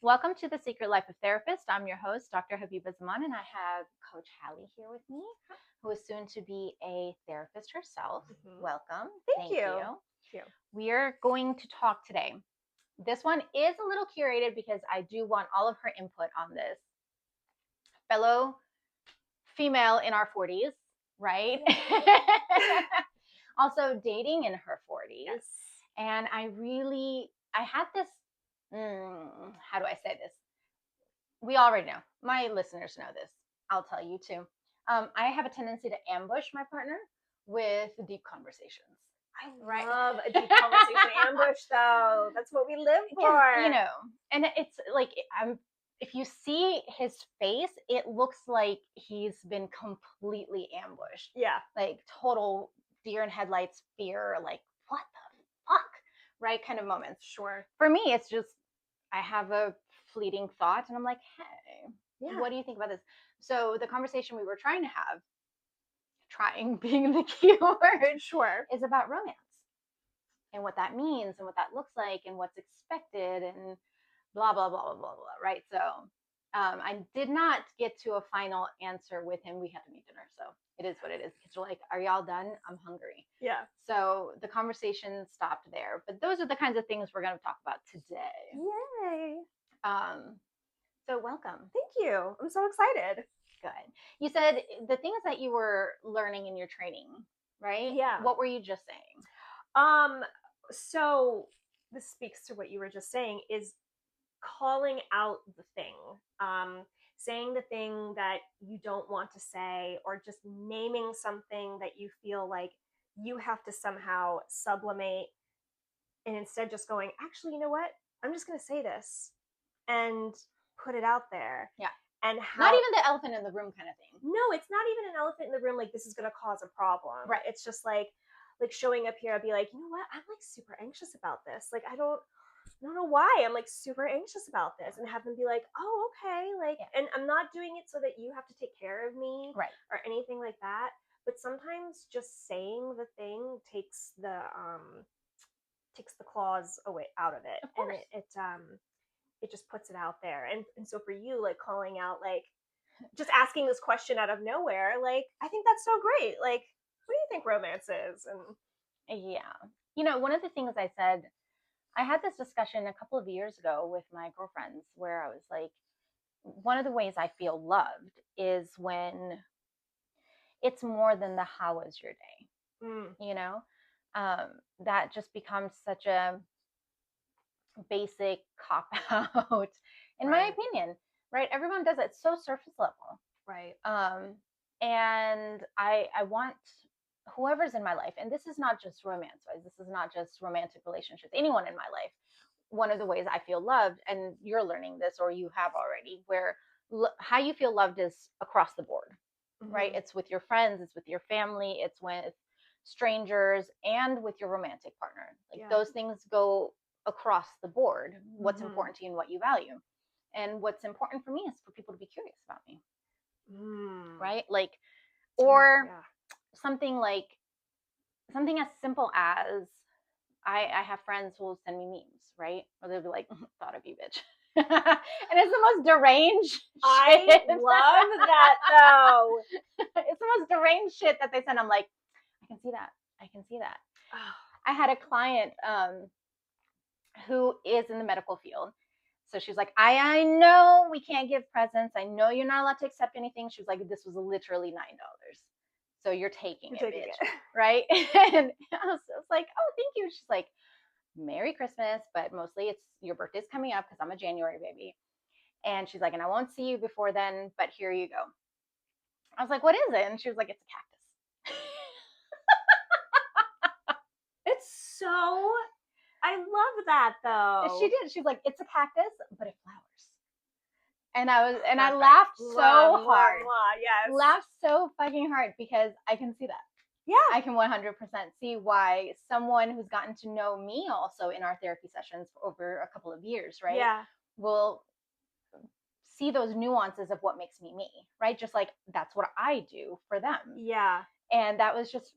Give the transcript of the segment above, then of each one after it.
Welcome to The Secret Life of Therapist. I'm your host, Dr. Habiba Zaman, and I have Coach Hallie here with me, who is soon to be a therapist herself. Welcome. Thank you. Thank you. We are going to talk today. This one is a little curated because I do want all of her input on this. Fellow female in our 40s, right? Also dating in her 40s. Yes. And I had this, how do I say this? We already know. My listeners know this. I'll tell you too. I have a tendency to ambush my partner with deep conversations. I love a deep conversation ambush, though. That's what we live for. And it's like if you see his face, it looks like he's been completely ambushed. Yeah. Like total deer in headlights fear, like what the fuck, right? Kind of moments. Sure. For me, it's just I have a fleeting thought and I'm like, hey, what do you think about this? So the conversation we were trying to have, trying being the key word, sure, is about romance and what that means and what that looks like and what's expected and blah, blah, blah, blah, blah, blah, right? So I did not get to a final answer with him. We had to make dinner. So it is what it is. Kids are like, are y'all done? I'm hungry. Yeah. So the conversation stopped there. But those are the kinds of things we're going to talk about today. Yay. So welcome. Thank you. I'm so excited. Good. You said the things that you were learning in your training, right? Yeah. What were you just saying? So this speaks to what you were just saying, is calling out the thing, saying the thing that you don't want to say, or just naming something that you feel like you have to somehow sublimate, and instead just going, actually, you know what? I'm just going to say this and put it out there. Yeah. And not even the elephant in the room kind of thing. No, it's not even an elephant in the room. Like, this is going to cause a problem. Right. It's just like showing up here, I'd be like, you know what? I'm like super anxious about this. Like, I don't know why I'm like super anxious about this, and have them be like, oh, okay. Like, and I'm not doing it so that you have to take care of me, right, or anything like that. But sometimes just saying the thing takes the claws away out of it. Of course. And it just puts it out there. And so for you, like, calling out, like, just asking this question out of nowhere, like, I think that's so great. Like, what do you think romance is? And yeah, one of the things I said, I had this discussion a couple of years ago with my girlfriends where I was like, one of the ways I feel loved is when it's more than the how was your day. That just becomes such a basic cop out in my opinion, right? Everyone does it. It's so surface level, right? And I want whoever's in my life, and this is not just romance wise, this is not just romantic relationships, anyone in my life, one of the ways I feel loved, and you're learning this or you have already, where how you feel loved is across the board, right? It's with your friends, it's with your family, it's with strangers, and with your romantic partner. Like those things go across the board. What's important to you and what you value. And what's important for me is for people to be curious about me. Right? Like, or something as simple as I have friends who will send me memes, right? Or they'll be like, thought of you, bitch. And it's the most deranged shit. I love that, though. It's the most deranged shit that they send. I'm like, I can see that. I can see that. I had a client who is in the medical field. So she's like, I know we can't give presents. I know you're not allowed to accept anything. She was like, this was literally $9. So you're taking it, bitch. Right? And I was like, oh, thank you. She's like, Merry Christmas, but mostly it's your birthday's coming up because I'm a January baby. And she's like, and I won't see you before then, but here you go. I was like, what is it? And she was like, it's a cactus. It's so, I love that, though. She did. She's like, it's a cactus, but it flowers. And I laughed so hard. Yes. Laughed so fucking hard because I can see that. Yeah. I can 100% see why someone who's gotten to know me also in our therapy sessions for over a couple of years, right? Yeah. Will see those nuances of what makes me me, right? Just like that's what I do for them. Yeah. And that was just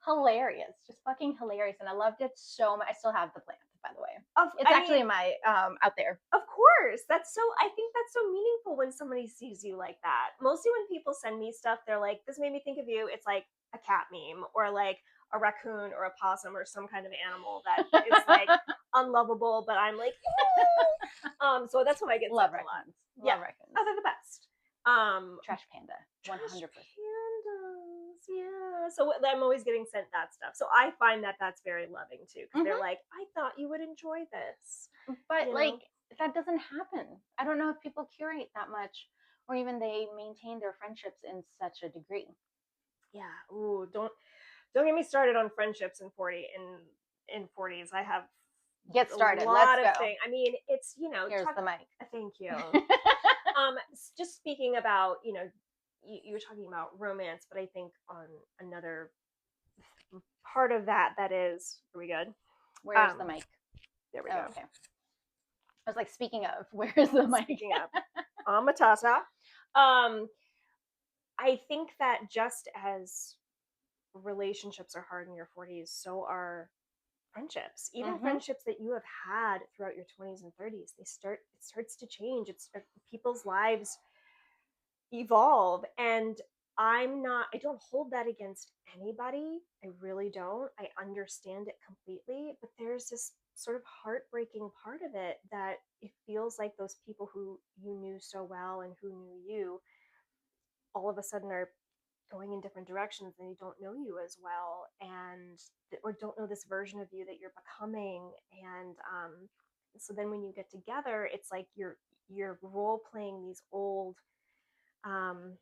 hilarious, just fucking hilarious. And I loved it so much. I still have the plant. by the way. Of, It's I actually mean, my out there. of course. I think that's so meaningful when somebody sees you like that. Mostly when people send me stuff, they're like, this made me think of you. It's like a cat meme or like a raccoon or a possum or some kind of animal that is like unlovable, but I'm like, so that's what I get Love sent a lot. raccoons. Yeah. Love raccoons. Oh, they're the best. Trash panda. Trash 100%. pandas, yeah. So I'm always getting sent that stuff. So I find that that's very loving too, because they're Hmm. like, I thought you would enjoy this, But you like know? that doesn't happen. I don't know if people curate that much, or even they maintain their friendships in such a degree. Yeah. Ooh, don't get me started on friendships in 40s. I have Get a started. Let's lot of go. things. I mean, it's Here's the mic. thank you. Just speaking about, you were talking about romance, but I think on another part of that is, are we good? Where's the mic? There we Oh, go. okay. I was like, speaking of, where's the mic? Speaking of, Matata. Um, I think that just as relationships are hard in your 40s, so are friendships. Even Mm-hmm. friendships that you have had throughout your 20s and 30s, it starts to change. It's people's lives evolve, and I don't hold that against anybody. I really don't. I understand it completely, but there's this sort of heartbreaking part of it that it feels like those people who you knew so well and who knew you all of a sudden are going in different directions and they don't know you as well, and or don't know this version of you that you're becoming. And so then when you get together, it's like you're role playing um,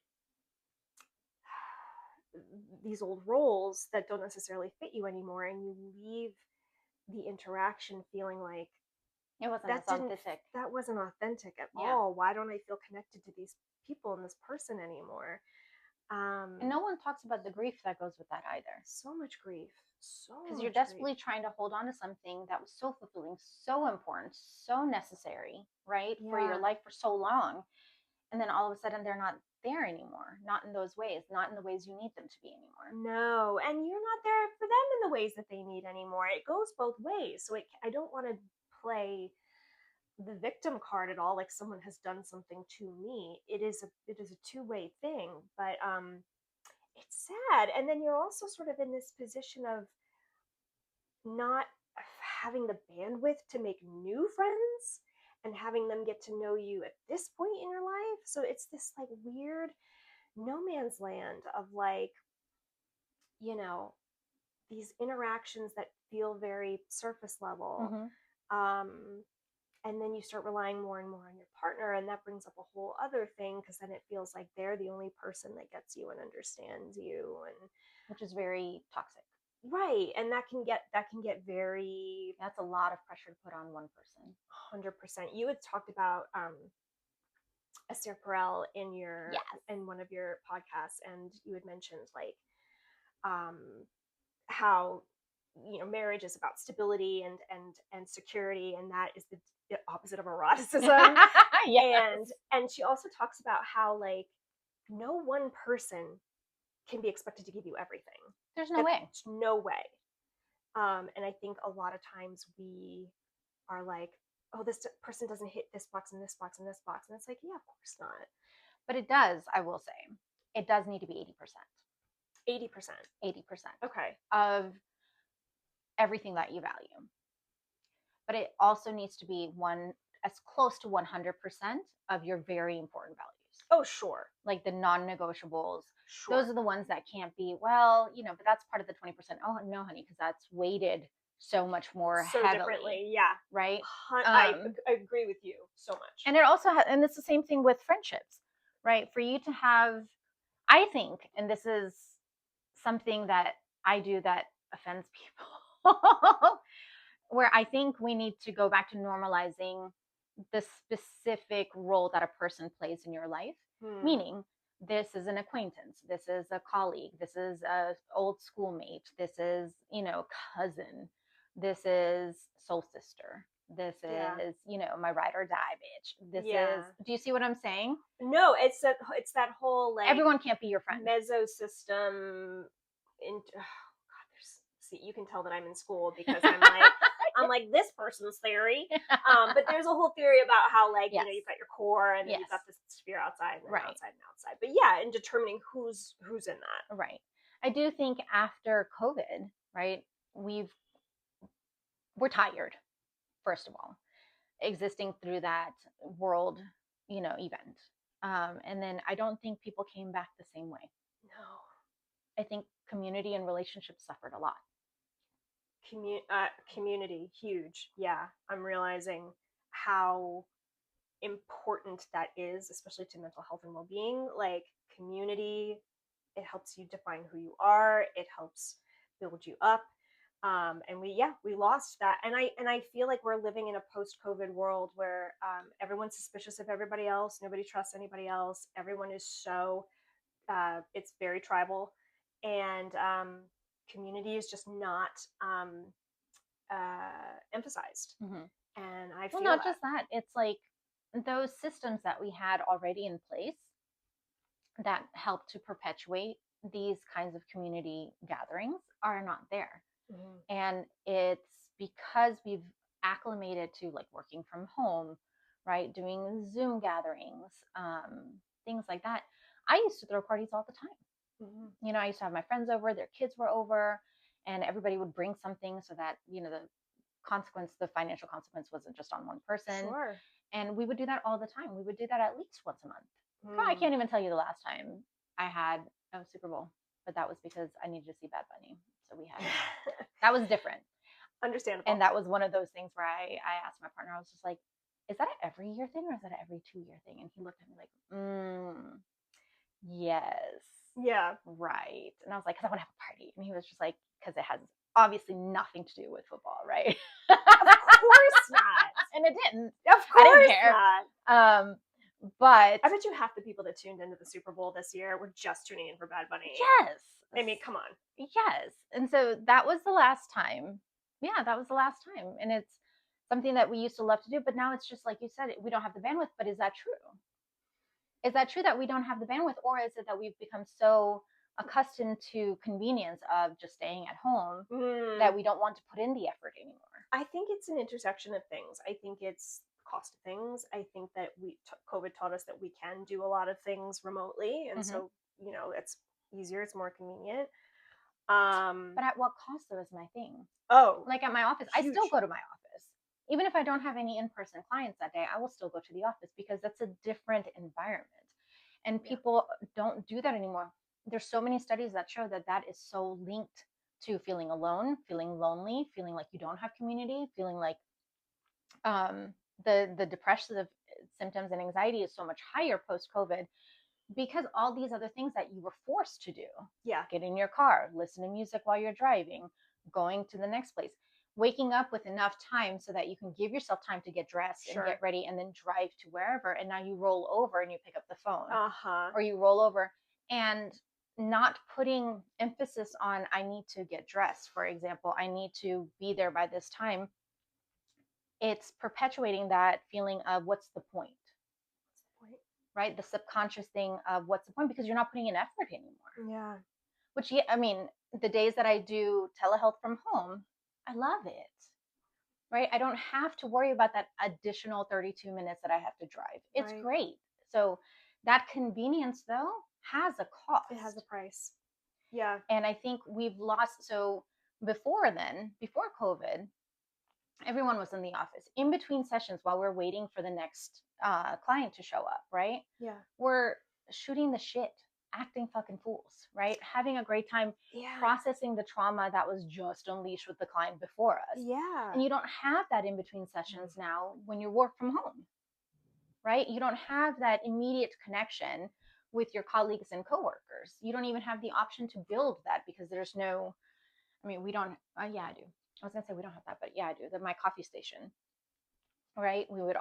these old roles that don't necessarily fit you anymore, and you leave the interaction feeling like It wasn't as that didn't authentic. that wasn't authentic at Yeah. all. Why don't I feel connected to these people and this person anymore? And no one talks about the grief that goes with that either. So much grief, so Because you're much grief. desperately trying to hold on to something that was so fulfilling, so important, so necessary, right? For your Yeah. life for so long. And then all of a sudden they're not there anymore. Not in those ways, not in the ways you need them to be anymore. No, and you're not there for them in the ways that they need anymore. It goes both ways. So I don't want to play the victim card at all, like someone has done something to me. It is a two-way thing, but it's sad. And then you're also sort of in this position of not having the bandwidth to make new friends and having them get to know you at this point in your life. So it's this like weird no man's land of like, you know, these interactions that feel very surface level. Mm-hmm. Um, and then you start relying more and more on your partner, and that brings up a whole other thing, because then it feels like they're the only person that gets you and understands you, and Which is very toxic. right, and that can get very That's a lot of pressure to put on one person. 100%. You had talked about Esther Perel Yes. in one of your podcasts, and you had mentioned like um, how marriage is about stability and security, and that is the opposite of eroticism. Yes. And she also talks about how like no one person can be expected to give you everything. There's no way. There's no way. And I think a lot of times we are like, oh, this person doesn't hit this box and this box and this box, and it's like, yeah, of course not. But it does, I will say, it does need to be 80%. 80%. 80% Okay. of everything that you value. But it also needs to be one as close to 100% of your very important values. Oh, sure. Like the non-negotiables. Sure. Those are the ones that can't be, well, but that's part of the 20%. Oh, no, honey, because that's weighted so much more so heavily. Differently, yeah. Right? I agree with you so much. And it also and it's the same thing with friendships, right? For you to have, I think, and this is something that I do that offends people, where I think we need to go back to normalizing the specific role that a person plays in your life. Meaning, this is an acquaintance, this is a colleague, this is a old schoolmate, this is, cousin, this is soul sister, this is, my ride or die bitch. This is, do you see what I'm saying? No, it's that whole like everyone can't be your friend. Meso system. See, you can tell that I'm in school because I'm like, I'm like, this person's theory. But there's a whole theory about how, like, Yes. you've got your core, and then Yes. you've got this sphere outside, and then Right. outside and outside. But yeah, and determining who's in that. Right. I do think after COVID, right, we're tired, first of all, existing through that world, event. And then I don't think people came back the same way. No. I think community and relationships suffered a lot. Community, huge. Yeah, I'm realizing how important that is, especially to mental health and well-being. Like, community, it helps you define who you are, it helps build you up. And we lost that, and I feel like we're living in a post-COVID world where everyone's suspicious of everybody else, nobody trusts anybody else, everyone is so it's very tribal, and community is just not emphasized. Mm-hmm. And I Well, feel not that. just that, it's like those systems that we had already in place that help to perpetuate these kinds of community gatherings are not there. Mm-hmm. And it's because we've acclimated to like working from home, right? Doing Zoom gatherings, things like that. I used to throw parties all the time. I used to have my friends over, their kids were over, and everybody would bring something so that, the financial consequence wasn't just on one person. Sure. And we would do that all the time. We would do that at least once a month. I Mm. can't even tell you the last time I had a Super Bowl, but that was because I needed to see Bad Bunny. So we had that was different. Understandable. And that was one of those things where I asked my partner, I was just like, is that an every year thing or is that an every 2 year thing? And he looked at me like, yes. Yeah. Right. And I was like, because I want to have a party. And he was just like, because it has obviously nothing to do with football, right? Of course not. And it didn't. Of I didn't course care. not. But I bet you half the people that tuned into the Super Bowl this year were just tuning in for Bad Bunny. yes. I mean, come on. Yes. And so that was the last time. Yeah, that was the last time. And it's something that we used to love to do, but now it's just like you said, we don't have the bandwidth. But is that true? Is that true that we don't have the bandwidth, or is it that we've become so accustomed to convenience of just staying at home that we don't want to put in the effort anymore? I think it's an intersection of things. I think it's cost of things. I think that COVID taught us that we can do a lot of things remotely, and so it's easier, it's more convenient. But at what cost, though, is my thing. Oh, like at my office, huge. I still go to my office. Even if I don't have any in-person clients that day, I will still go to the office because that's a different environment. And people don't do that anymore. There's so many studies that show that that is so linked to feeling alone, feeling lonely, feeling like you don't have community, feeling like the depressive symptoms and anxiety is so much higher post COVID because all these other things that you were forced to do. Yeah. Get in your car, listen to music while you're driving, going to the next place, waking up with enough time so that you can give yourself time to get dressed and get ready and then drive to wherever. And now you roll over and you pick up the phone. Or you roll over and not putting emphasis on, I need to get dressed, for example, I need to be there by this time. It's perpetuating that feeling of what's the point? Right? The subconscious thing of what's the point, because you're not putting in effort anymore. Yeah. Which, I mean, the days that I do telehealth from home, I love it. Right? I don't have to worry about that additional 32 minutes that I have to drive. It's great. So that convenience, though, has a cost. It has a price. Yeah. And I think we've lost. So before COVID, everyone was in the office in between sessions while we're waiting for the next client to show up, right? Yeah. We're shooting the shit, acting fucking fools, right? Having a great time, processing the trauma that was just unleashed with the client before us. Yeah. And you don't have that in between sessions now when you work from home, right? You don't have that immediate connection with your colleagues and coworkers. You don't even have the option to build that because there's no, we don't, yeah, I do. I was gonna say we don't have that, but yeah, I do. My coffee station, right? We would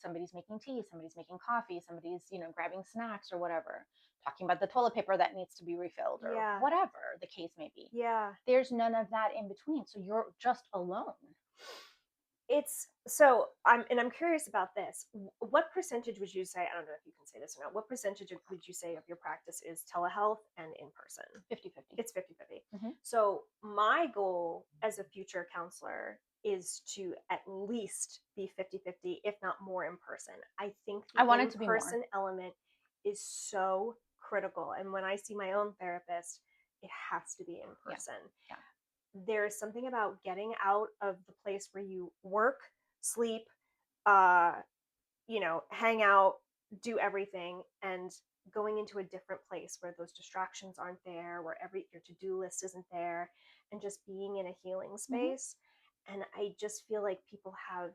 somebody's making tea, somebody's making coffee, somebody's, grabbing snacks or whatever, talking about the toilet paper that needs to be refilled or whatever the case may be. Yeah. There's none of that in between. So you're just alone. I'm curious about this. What percentage would you say, I don't know if you can say this or not, what percentage would you say of your practice is telehealth and in person? 50-50. It's 50-50. So my goal as a future counselor is to at least be 50-50, if not more, in person. I think I the want it to be more. in-person element is so critical. And when I see my own therapist, it has to be in Yeah. person. Yeah. There's something about getting out of the place where you work, sleep, uh, hang out, do everything, and going into a different place where those distractions aren't there, where your to-do list isn't there, and just being in a healing Hmm. space. And I just feel like people have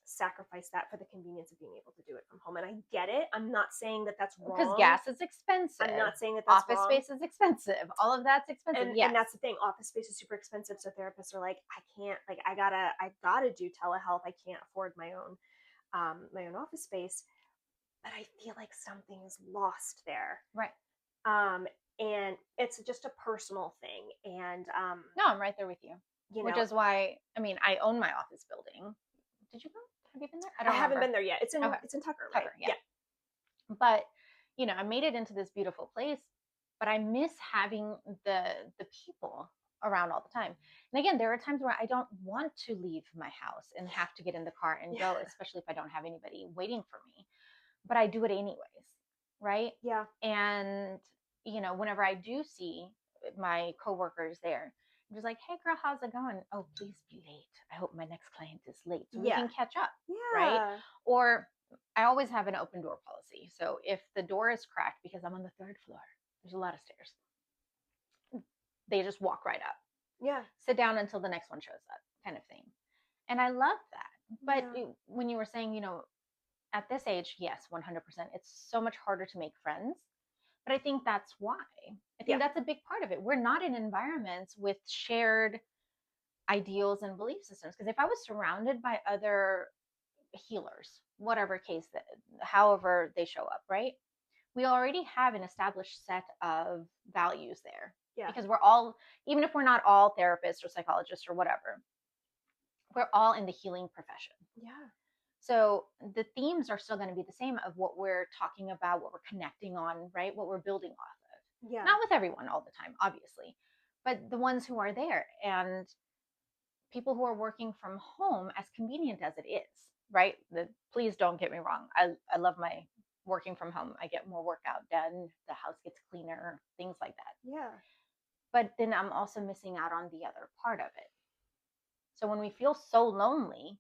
sacrificed that for the convenience of being able to do it from home. And I get it. I'm not saying that that's Because wrong. gas is I'm expensive, not saying that that's office wrong. space is expensive, all of that's expensive. And Yes. that's the thing. Office space is super expensive, so therapists are like, I can't, like, I gotta do telehealth. I can't afford my own office space. But I feel like something is lost there. Right. Um, and it's just a personal thing. And No, I'm right there with you. you Which know, is why, I mean, I own my office building. Did you go? Have you been there? I I don't haven't remember. been there yet. Okay. It's in Tucker, right? Tucker, yeah. Yeah. But, I made it into this beautiful place, but I miss having the people around all the time. And again, there are times where I don't want to leave my house and have to get in the car and Yeah. go, especially if I don't have anybody waiting for me. But I do it anyways, right? Yeah. And whenever I do see my coworkers there, I'm just like, hey girl, how's it going? Oh, please be late. I hope my next client is late so we Yeah. can catch up, right? Yeah. Or I always have an open door policy. So if the door is cracked because I'm on the third floor, there's a lot of stairs. They just walk right up, Yeah. sit down until the next one shows up, kind of thing. And I love that. But Yeah. when you were saying, at this age, yes, 100%, it's so much harder to make friends. But I think that's why. I Yeah. think that's a big part of it. We're not in environments with shared ideals and belief systems. Because if I was surrounded by other healers, whatever case that, however they show up, right? We already have an established set of values there Yeah. because we're all, even if we're not all therapists or psychologists or whatever, we're all in the healing profession. Yeah. So the themes are still going to be the same of what we're talking about, what we're connecting on, right? What we're building off of. Yeah. Not with everyone all the time, obviously, but the ones who are there and people who are working from home, as convenient as it is, right? Please don't get me wrong. I love my working from home. I get more workout done. The house gets cleaner, things like that. Yeah. But then I'm also missing out on the other part of it. So when we feel so lonely,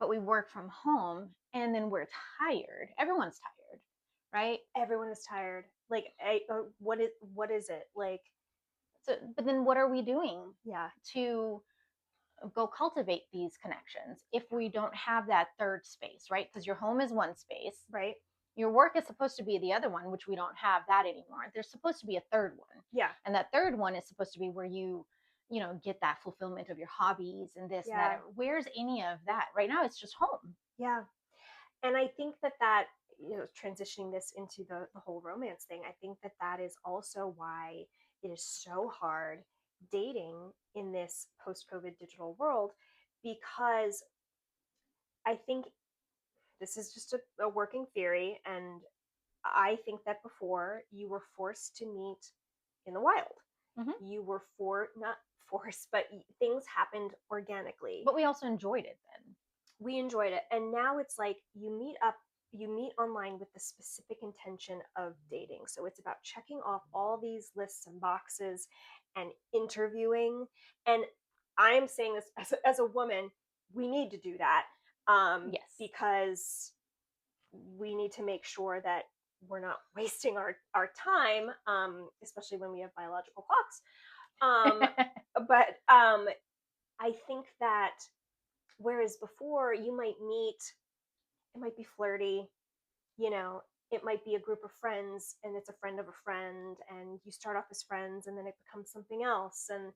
but we work from home and then we're tired, everyone's tired, right? Everyone is tired. Like, what is it? Like, So, but then what are we doing yeah. to go cultivate these connections if we don't have that third space, right? Because your home is one space, Right. your work is supposed to be the other one, which we don't have that anymore. There's supposed to be a third one. Yeah. And that third one is supposed to be where you get that fulfillment of your hobbies and this and Yeah. that. Where's any of that? Right now it's just home. Yeah. And I think that transitioning this into the whole romance thing, I think that is also why it is so hard dating in this post-COVID digital world, because I think this is just a working theory, and I think that before you were forced to meet in the wild. Mm-hmm. You were not forced, but things happened organically. But we also enjoyed it then. We enjoyed it. And now it's like you meet online with the specific intention of dating. So it's about checking off all these lists and boxes and interviewing. And I'm saying this as a woman, we need to do that, Yes. because we need to make sure that we're not wasting our time, especially when we have biological clocks. But I think that whereas before you might meet, it might be flirty, you know, it might be a group of friends and it's a friend of a friend and you start off as friends and then it becomes something else. And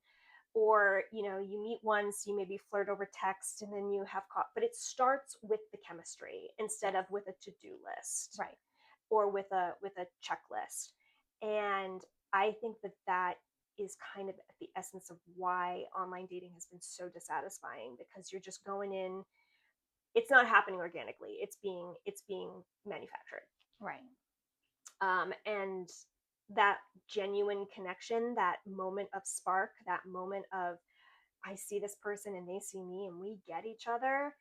or you meet once, you maybe flirt over text and then you have but it starts with the chemistry instead Yes. of with a to-do list, Right. or with a checklist. And I think that is kind of the essence of why online dating has been so dissatisfying, because you're just going in, it's not happening organically, it's being manufactured. Right. And that genuine connection, that moment of spark, that moment of I see this person and they see me and we get each other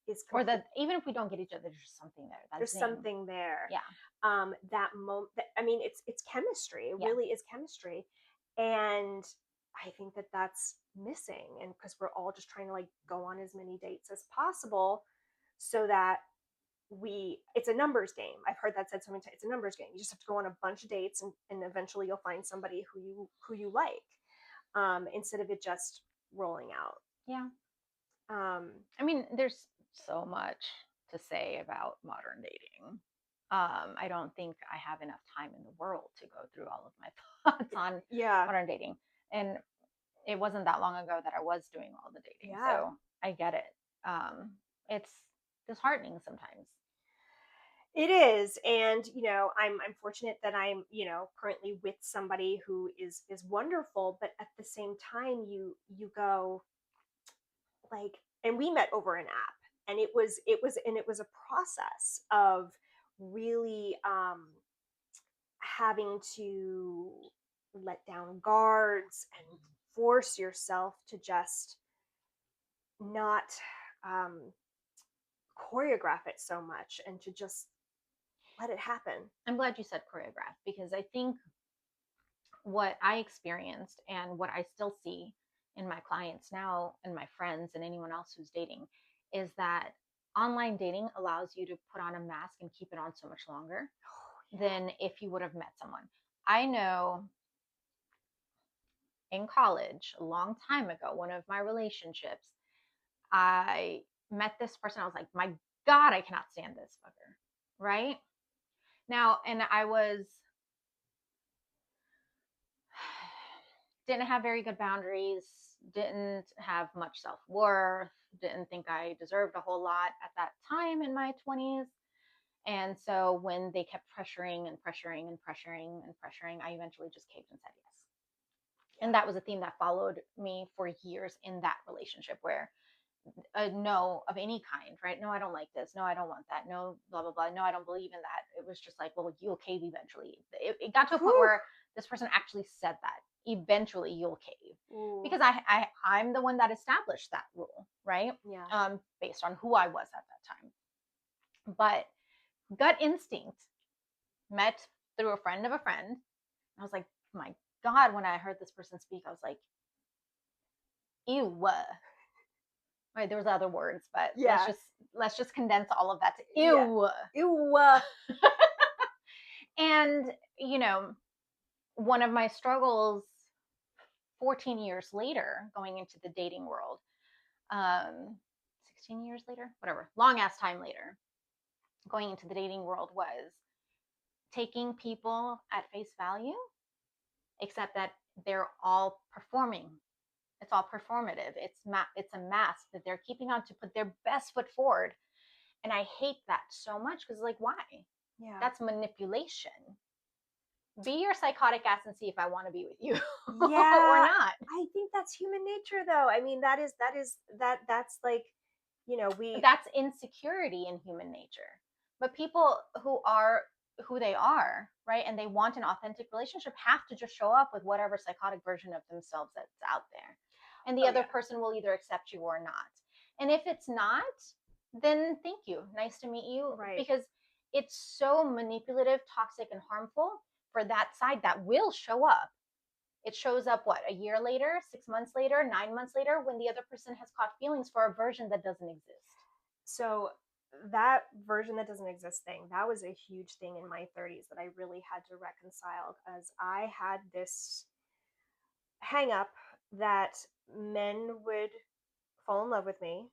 is Or complete. that even if we don't get each other, there's something there. That There's zing. something there. Yeah. That moment, I mean, it's chemistry. It Yeah. really is chemistry. And I think that that's missing. And because we're all just trying to like go on as many dates as possible so that it's a numbers game. I've heard that said so many times. It's a numbers game. You just have to go on a bunch of dates and eventually you'll find somebody who you like, instead of it just rolling out. Yeah. Um, I mean, there's so much to say about modern dating. I don't think I have enough time in the world to go through all of my thoughts on yeah, modern dating. And it wasn't that long ago that I was doing all the dating. yeah. So I get it. It's disheartening sometimes. It is, and I'm fortunate that I'm currently with somebody who is wonderful. But at the same time, you go like, and we met over an app, and it was a process of really having to let down guards and force yourself to just not um, choreograph it so much and to just let it happen. I'm glad you said choreograph because I think what I experienced and what I still see in my clients now and my friends and anyone else who's dating is that online dating allows you to put on a mask and keep it on so much longer than if you would have met someone. I know in college, a long time ago, one of my relationships, I met this person. I was like, my God, I cannot stand this fucker. Right? Now, and I was didn't have very good boundaries, didn't have much self worth, didn't think I deserved a whole lot at that time in my 20s. And so when they kept pressuring and pressuring and pressuring and pressuring, I eventually just caved and said yes. And that was a theme that followed me for years in that relationship where a no of any kind, right? No, I don't like this. No, I don't want that. No, blah, blah, blah. No, I don't believe in that. It was just like, well, you'll cave eventually. It got to a point Whew. where this person actually said that eventually you'll cave Ooh. because I'm the one that established that rule, right? Yeah. Based on who I was at that time. But gut instinct met through a friend of a friend. I was like, my God, when I heard this person speak, I was like, ew. Right, there was other words, but Yeah. let's just condense all of that to Yeah. ew. Ew. And one of my struggles 14 years later going into the dating world, 16 years later, whatever, long ass time later, going into the dating world was taking people at face value, except that they're all performing. It's all performative. It's a mask that they're keeping on to put their best foot forward. And I hate that so much because, like, why? Yeah. That's manipulation. Be your psychotic ass and see if I want to be with you or Yeah. not. I think that's human nature though. I mean, that's like, we That's insecurity in human nature. But people who are who they are, right, and they want an authentic relationship have to just show up with whatever psychotic version of themselves that's out there. And the oh other yeah. person will either accept you or not. And if it's not, then thank you. Nice to meet you. Right. Because it's so manipulative, toxic, and harmful for that side that will show up. It shows up what, a year later, 6 months later, 9 months later, when the other person has caught feelings for a version that doesn't exist. So that version that doesn't exist thing, that was a huge thing in my 30s that I really had to reconcile because I had this hang up that men would fall in love with me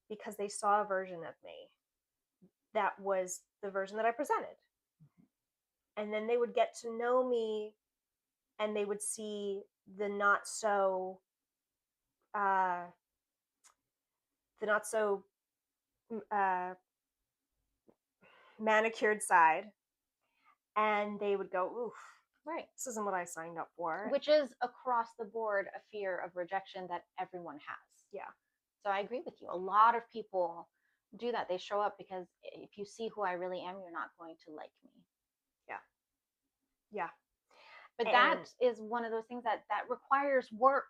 because they saw a version of me that was the version that I presented. And then they would get to know me and they would see the not so uh the not so uh manicured side, and they would go, oof, Right. this isn't what I signed up for. Which is across the board a fear of rejection that everyone has. Yeah. So I agree with you. A lot of people do that. They show up because if you see who I really am, you're not going to like me. Yeah. Yeah. But And that is one of those things that requires work.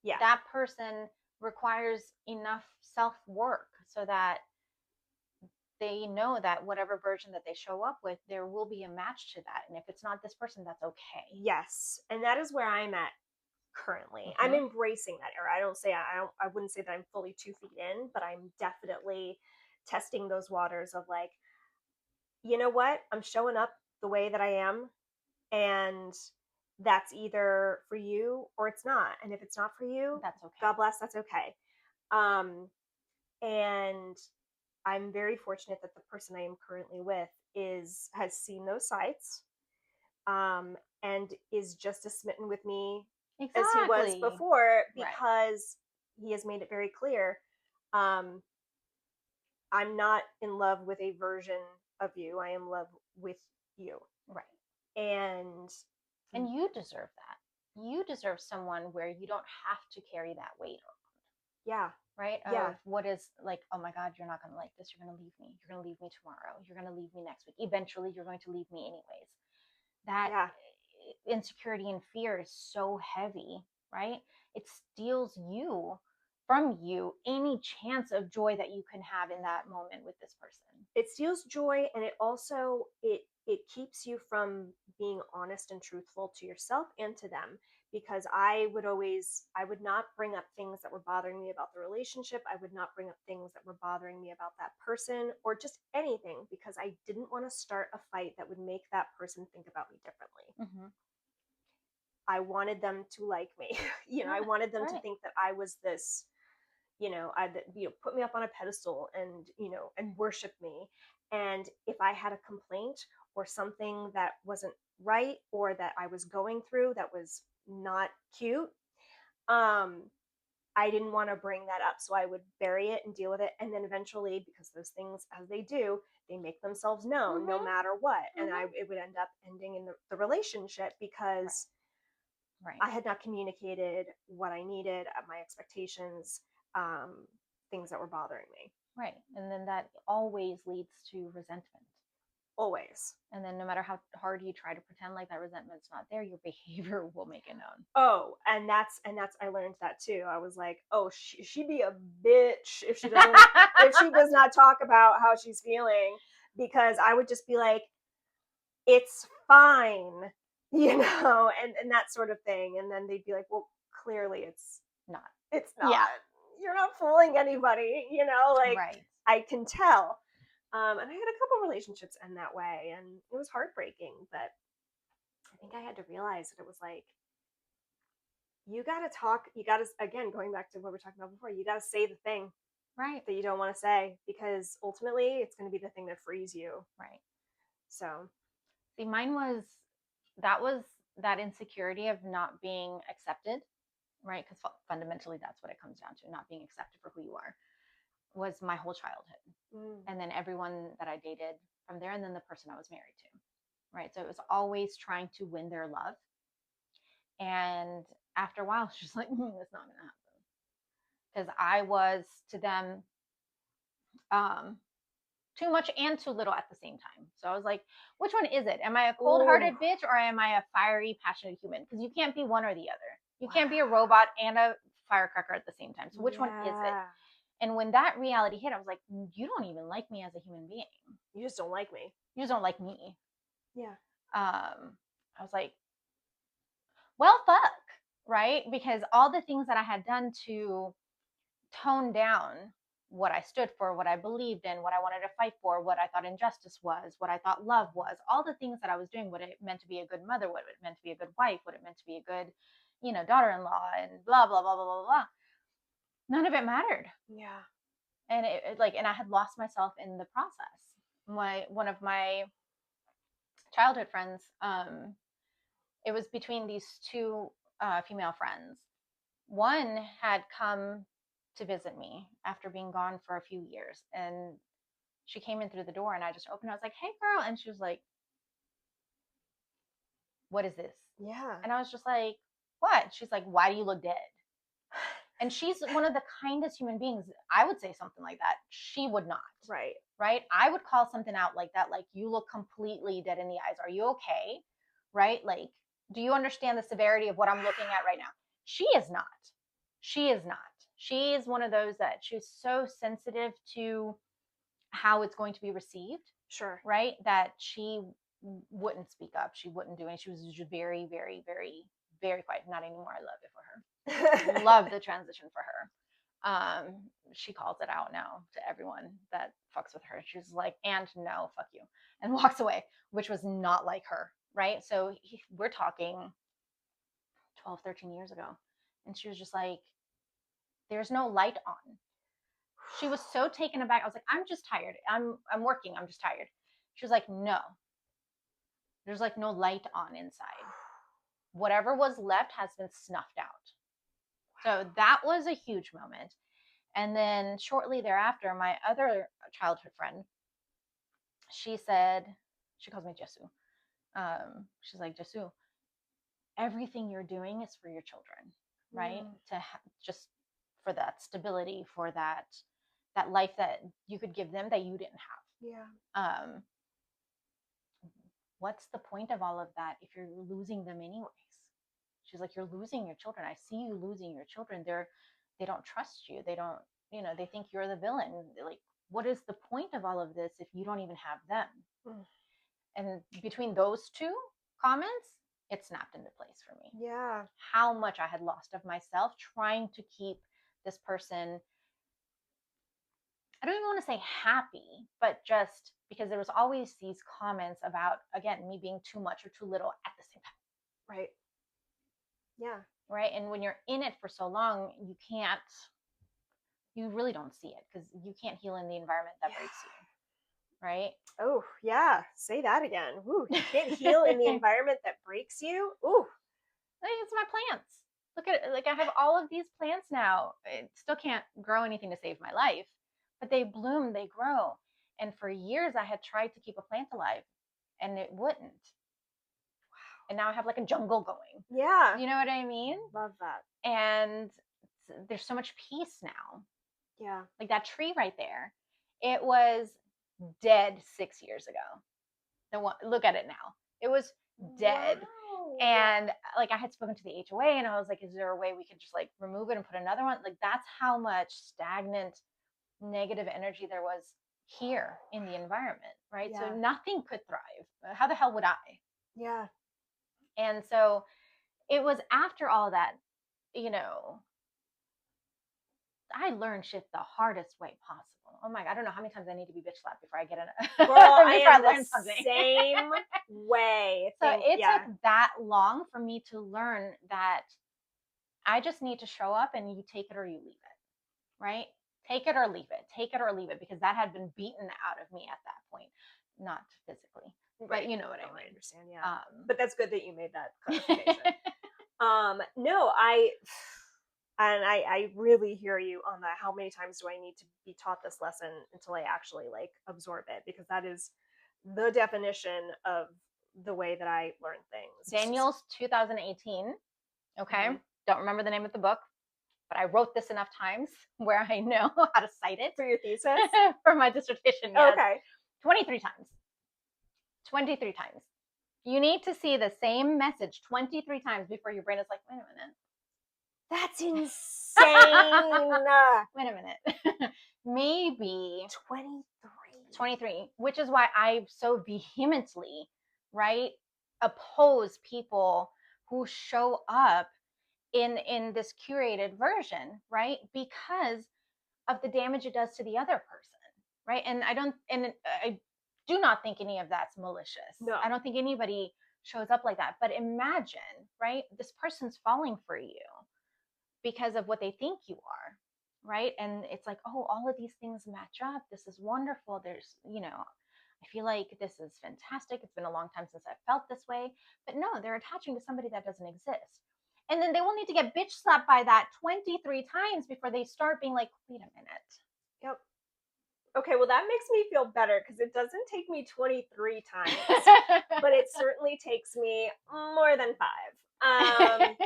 Yeah. That person requires enough self-work so that they know that whatever version that they show up with, there will be a match to that. And if it's not this person, that's okay. Yes. And that is where I'm at currently. I'm Mm-hmm. embracing that era. I wouldn't say that I'm fully 2 feet in, but I'm definitely testing those waters of like, you know what? I'm showing up the way that I am, and that's either for you or it's not. And if it's not for you, That's okay. God bless, that's okay. Um, and I'm very fortunate that the person I am currently with is has seen those sides, and is just as smitten with me as he was Exactly. before, Right. because he has made it very clear, um, I'm not in love with a version of you. I am in love with you. Right. And And you deserve that. You deserve someone where you don't have to carry that weight, yeah, right? yeah, Of what is like, oh my God, you're not going to like this. You're going to leave me. You're going to leave me tomorrow. You're going to leave me next week. Eventually, you're going to leave me anyways. That yeah. insecurity and fear is so heavy, right? It steals you from you any chance of joy that you can have in that moment with this person. It steals joy, and it keeps you from being honest and truthful to yourself and to them, because I would not bring up things that were bothering me about the relationship. I would not bring up things that were bothering me about that person or just anything, because I didn't want to start a fight that would make that person think about me differently. Mm-hmm. I wanted them to like me. I Yeah, wanted them to right. think that I was this, put me up on a pedestal and, and worship me. And if I had a complaint or something that wasn't right or that I was going through that was not cute, um, I didn't want to bring that up. So I would bury it and deal with it. And then eventually, because those things, as they do, they make themselves known no Mm-hmm. matter what. And Mm-hmm. it would end up ending in the relationship, Right. because Right. I had not communicated what I needed, my expectations, things that were bothering me. Right. And then that always leads to resentment. Always. And then no matter how hard you try to pretend like that resentment's not there, your behavior will make it known. Oh, and that's I learned that too. I was like, oh, she'd be a bitch if she doesn't if she does not talk about how she's feeling, because I would just be like, it's fine, and that sort of thing. And then they'd be like, well, clearly Not. it's Yeah. not. You're not fooling anybody, like Right. I can tell. And I had a couple relationships end that way, and it was heartbreaking. But I think I had to realize that it was like, you got to talk. You got to, again, going back to what we were talking about before, you got to say the thing Right. that you don't want to say, because ultimately it's going to be the thing that frees you. Right. So, See, mine was that was that insecurity of not being accepted, right? Because fundamentally, that's what it comes down to, not being accepted for who you are, was my whole childhood. mm, And then everyone that I dated from there, and then the person I was married to, right? So it was always trying to win their love. And after a while, it's just like, it's not going to happen. Because I was to them um, too much and too little at the same time. So I was like, which one is it? Am I a cold oh, hearted bitch or am I a fiery, passionate human? Because you can't be one or the other. You can't be a wow, robot and a firecracker at the same time. So which one is it? yeah, And when that reality hit, I was like, you don't even like me as a human being. you just don't like me. You just don't like me. Yeah, I was like, well, fuck, right? Because all the things that I had done to tone down what I stood for, what I believed in, what I wanted to fight for, what I thought injustice was, what I thought love was, all the things that I was doing, what it meant to be a good mother, what it meant to be a good wife, what it meant to be a good, daughter-in-law, and blah, blah, blah, blah, blah, blah. None of it mattered. yeah, And and I had lost myself in the process. One of my childhood friends, it was between these two female friends. One had come to visit me after being gone for a few years, and she came in through the door, and I just opened. I was like, "Hey, girl," and she was like, "What is this?" yeah, And I was just like, "What?" She's like, "Why do you look dead?" And she's one of the kindest human beings. I would say something like that. She would not. right, Right? I would call something out like that, like, you look completely dead in the eyes. Are you okay? Right? Like, do you understand the severity of what I'm looking at right now? She is not. She is not. She is one of those that she's so sensitive to how it's going to be received, Sure. right? That she wouldn't speak up. She wouldn't do anything. She was just very, very, very, very quiet. Not anymore. I love it for her. Love the transition for her. She calls it out now to everyone that fucks with her. She's like, and no, fuck you, and walks away, which was not like her, right? So we're talking 12, 13 years ago. And she was just like, there's no light on. She was so taken aback. I was like, I'm just tired. I'm working. I'm just tired. She was like, no, there's like no light on inside. Whatever was left has been snuffed out. So that was a huge moment. And then shortly thereafter, my other childhood friend, she said, she calls me Jesu. She's like, Jesu, everything you're doing is for your children, right? Just for that stability, for that life that you could give them that you didn't have. Yeah. What's the point of all of that if you're losing them anyways? She's like, you're losing your children. I see you losing your children. They don't trust you. They don't, they think you're the villain. They're like, what is the point of all of this if you don't even have them? And between those two comments, it snapped into place for me. Yeah. How much I had lost of myself trying to keep this person, I don't even want to say happy, but just because there was always these comments about, again, me being too much or too little at the same time. Right. Yeah. Right. And when you're in it for so long, you really don't see it because you can't heal in the environment that breaks you. Right. Oh, yeah. Say that again. Ooh, you can't heal in the environment that breaks you. Ooh. It's my plants. Look at it. Like, I have all of these plants now. It still can't grow anything to save my life, but they bloom, they grow. And for years, I had tried to keep a plant alive and it wouldn't. Wow. And now I have like a jungle going. Yeah. You know what I mean? Love that. And there's so much peace now. Yeah. Like that tree right there, it was dead 6 years ago. Look at it now. It was dead. Wow. And like I had spoken to the HOA and I was like, is there a way we could just like remove it and put another one? Like that's how much stagnant negative energy there was here in the environment, right? Yeah. So nothing could thrive. How the hell would I? Yeah. And so it was after all that, I learned shit the hardest way possible. Oh my God, I don't know how many times I need to be bitch slapped before I get in a Girl, I am learn the something. Same way. So it took that long for me to learn that I just need to show up and you take it or you leave it, right? Take it or leave it. Take it or leave it, because that had been beaten out of me at that point. Not physically, right. But you know what I mean. I understand, yeah. But that's good that you made that clarification. No, I really hear you on that. How many times do I need to be taught this lesson until I actually like absorb it? Because that is the definition of the way that I learn things. Daniel's 2018. Okay. Mm-hmm. Don't remember the name of the book, but I wrote this enough times where I know how to cite it. For your thesis? For my dissertation, yes. Okay. 23 times. 23 times. You need to see the same message 23 times before your brain is like, wait a minute. That's insane. Wait a minute. Maybe 23, which is why I so vehemently, right, oppose people who show up in this curated version, right, because of the damage it does to the other person, right? And I do not think any of that's malicious. No. I don't think anybody shows up like that. But imagine, right, this person's falling for you because of what they think you are, right? And it's like, oh, all of these things match up. This is wonderful. There's, I feel like this is fantastic. It's been a long time since I've felt this way. But no, they're attaching to somebody that doesn't exist. And then they will need to get bitch slapped by that 23 times before they start being like, wait a minute. Yep. Okay, well, that makes me feel better because it doesn't take me 23 times, but it certainly takes me more than 5.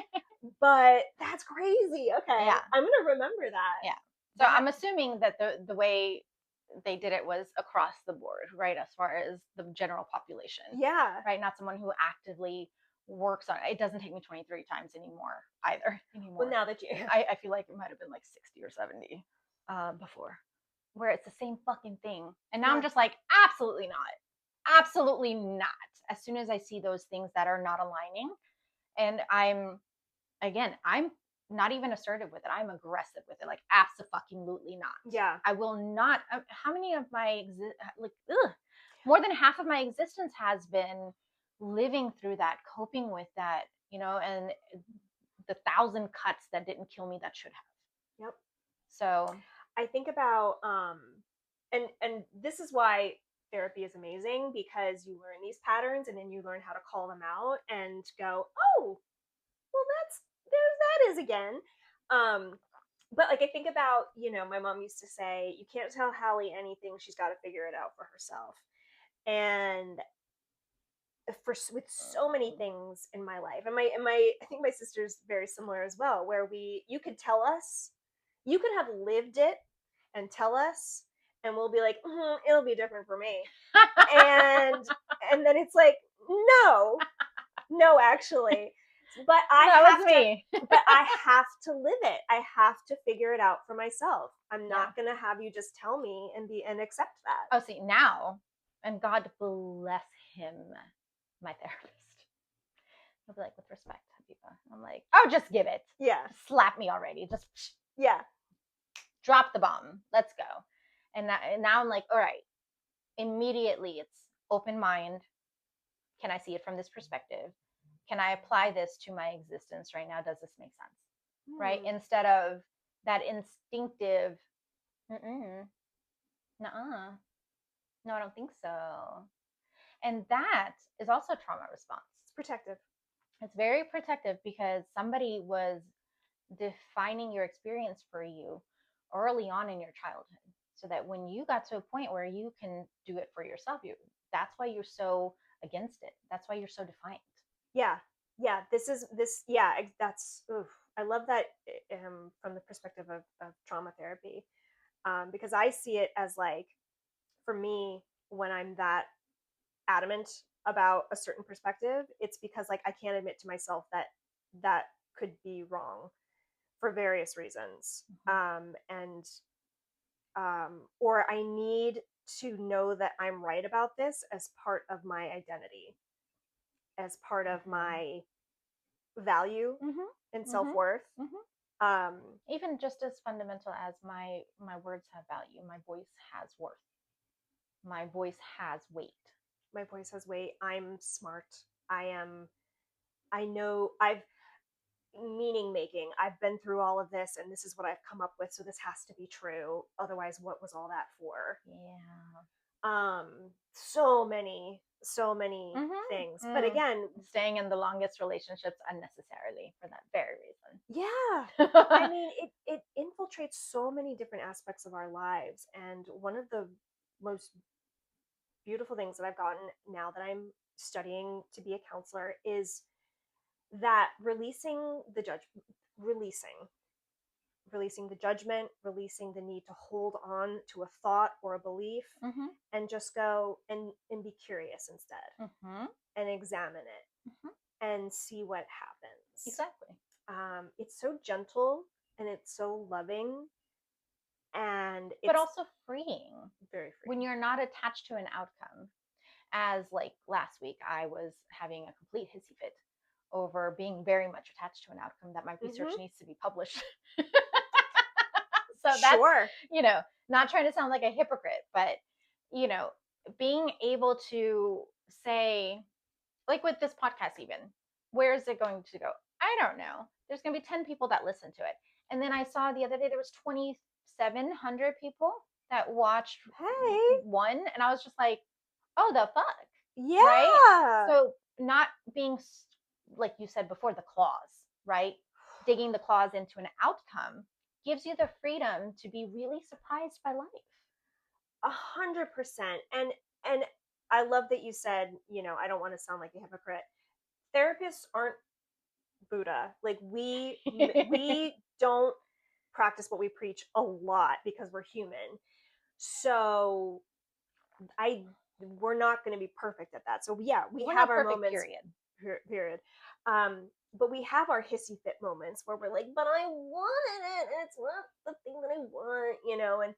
But that's crazy. Okay. Yeah. I'm going to remember that. Yeah. So I'm assuming that the way they did it was across the board, right? As far as the general population. Yeah. Right? Not someone who actively works on it. It doesn't take me 23 times Well, anymore. now that you, I feel like it might have been like 60 or 70 before, where it's the same fucking thing. And now I'm yeah, just like, absolutely not. Absolutely not. As soon as I see those things that are not aligning, and I'm not even assertive with it. I'm aggressive with it. Like, absolutely not. yeah. I will not. How many of my more than half of my existence has been living through that, coping with that, and the thousand cuts that didn't kill me that should have. Yep. So, I think about and this is why therapy is amazing, because you learn these patterns and then you learn how to call them out and go, oh, well, that's that is again. But like I think about, my mom used to say, you can't tell Hallie anything; she's got to figure it out for herself. And with so many things in my life, and my I think my sister's very similar as well, where you could tell us, you could have lived it and tell us, and we'll be like, it'll be different for me, and then it's like, no, no, actually, but that was me. I have to live it. I have to figure it out for myself. I'm Yeah. not gonna have you just tell me and accept that. Oh, see, now, and God bless him, my therapist. He'll be like, with respect, Habiba. I'm like, oh, just give it. Yeah, Slap me already. Just yeah, drop the bomb. Let's go. And now I'm like, all right, immediately it's open mind. Can I see it from this perspective? Can I apply this to my existence right now? Does this make sense? Right? Instead of that instinctive, nuh-uh, no, I don't think so. And that is also trauma response. it's protective. It's very protective because somebody was defining your experience for you early on in your childhood, so that when you got to a point where you can do it for yourself, that's why you're so against it. That's why you're so defiant. Yeah, yeah. Yeah, that's oof. I love that, from the perspective of trauma therapy, because I see it as like, for me, when I'm that adamant about a certain perspective, it's because like I can't admit to myself that that could be wrong for various reasons, and or I need to know that I'm right about this as part of my identity, as part of Mm-hmm. my value and Mm-hmm. self-worth. Mm-hmm. Mm-hmm. um Even just as fundamental as my words have value, my voice has worth, my voice has weight. my voice has weight. I'm smart. I know. I've Meaning making. I've been through all of this, and this is what I've come up with, so this has to be true, otherwise what was all that for? Yeah. So many things, but again, Staying in the longest relationships unnecessarily for that very yeah, I reason. mean, it infiltrates so many different aspects of our lives, and one of the most beautiful things that I've gotten now that I'm studying to be a counselor is that releasing releasing the judgment, releasing the need to hold on to a thought or a belief, Mm-hmm. and just go and be curious instead, Mm-hmm. and examine it Mm-hmm. and see what happens. Exactly. It's so gentle and it's so loving, and But it's also freeing very when freeing. you're not attached to an outcome. As like last week, I was having a complete hissy fit over being very much attached to an outcome that my research Mm-hmm. needs to be published. So that's, Sure. not trying to sound like a hypocrite, but, you know, being able to say, like with this podcast, even, where is it going to go? I don't know. There's going to be 10 people that listen to it. And then I saw the other day there was 2,700 people that watched Hey. one. And I was just like, oh, the fuck. Right? Yeah. So not being, like you said before, the claws, right? Digging the claws into an outcome gives you the freedom to be really surprised by life. 100%. And I love that you said, I don't want to sound like a hypocrite. Therapists aren't Buddha. Like we don't practice what we preach a lot because we're human. So I we're not going to be perfect at that. So yeah, we We're have not our perfect, moments. period. period. But we have our hissy fit moments where we're like, but I wanted it, and it's not the thing that I want,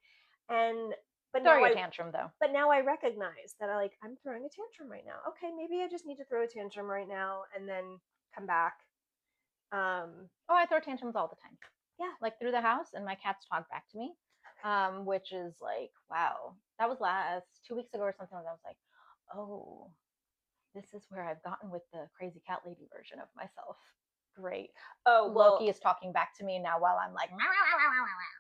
and but Throw now your I tantrum though. but now I recognize that I'm throwing a tantrum right now. Okay, maybe I just need to throw a tantrum right now and then come back. Oh, I throw tantrums all the time. Yeah. Like through the house, and my cats talk back to me, which is like, wow. That was last 2 weeks ago or something. I was like, oh, this is where I've gotten with the crazy cat lady version of myself. Great. Oh, well, Loki is talking back to me now while I'm like,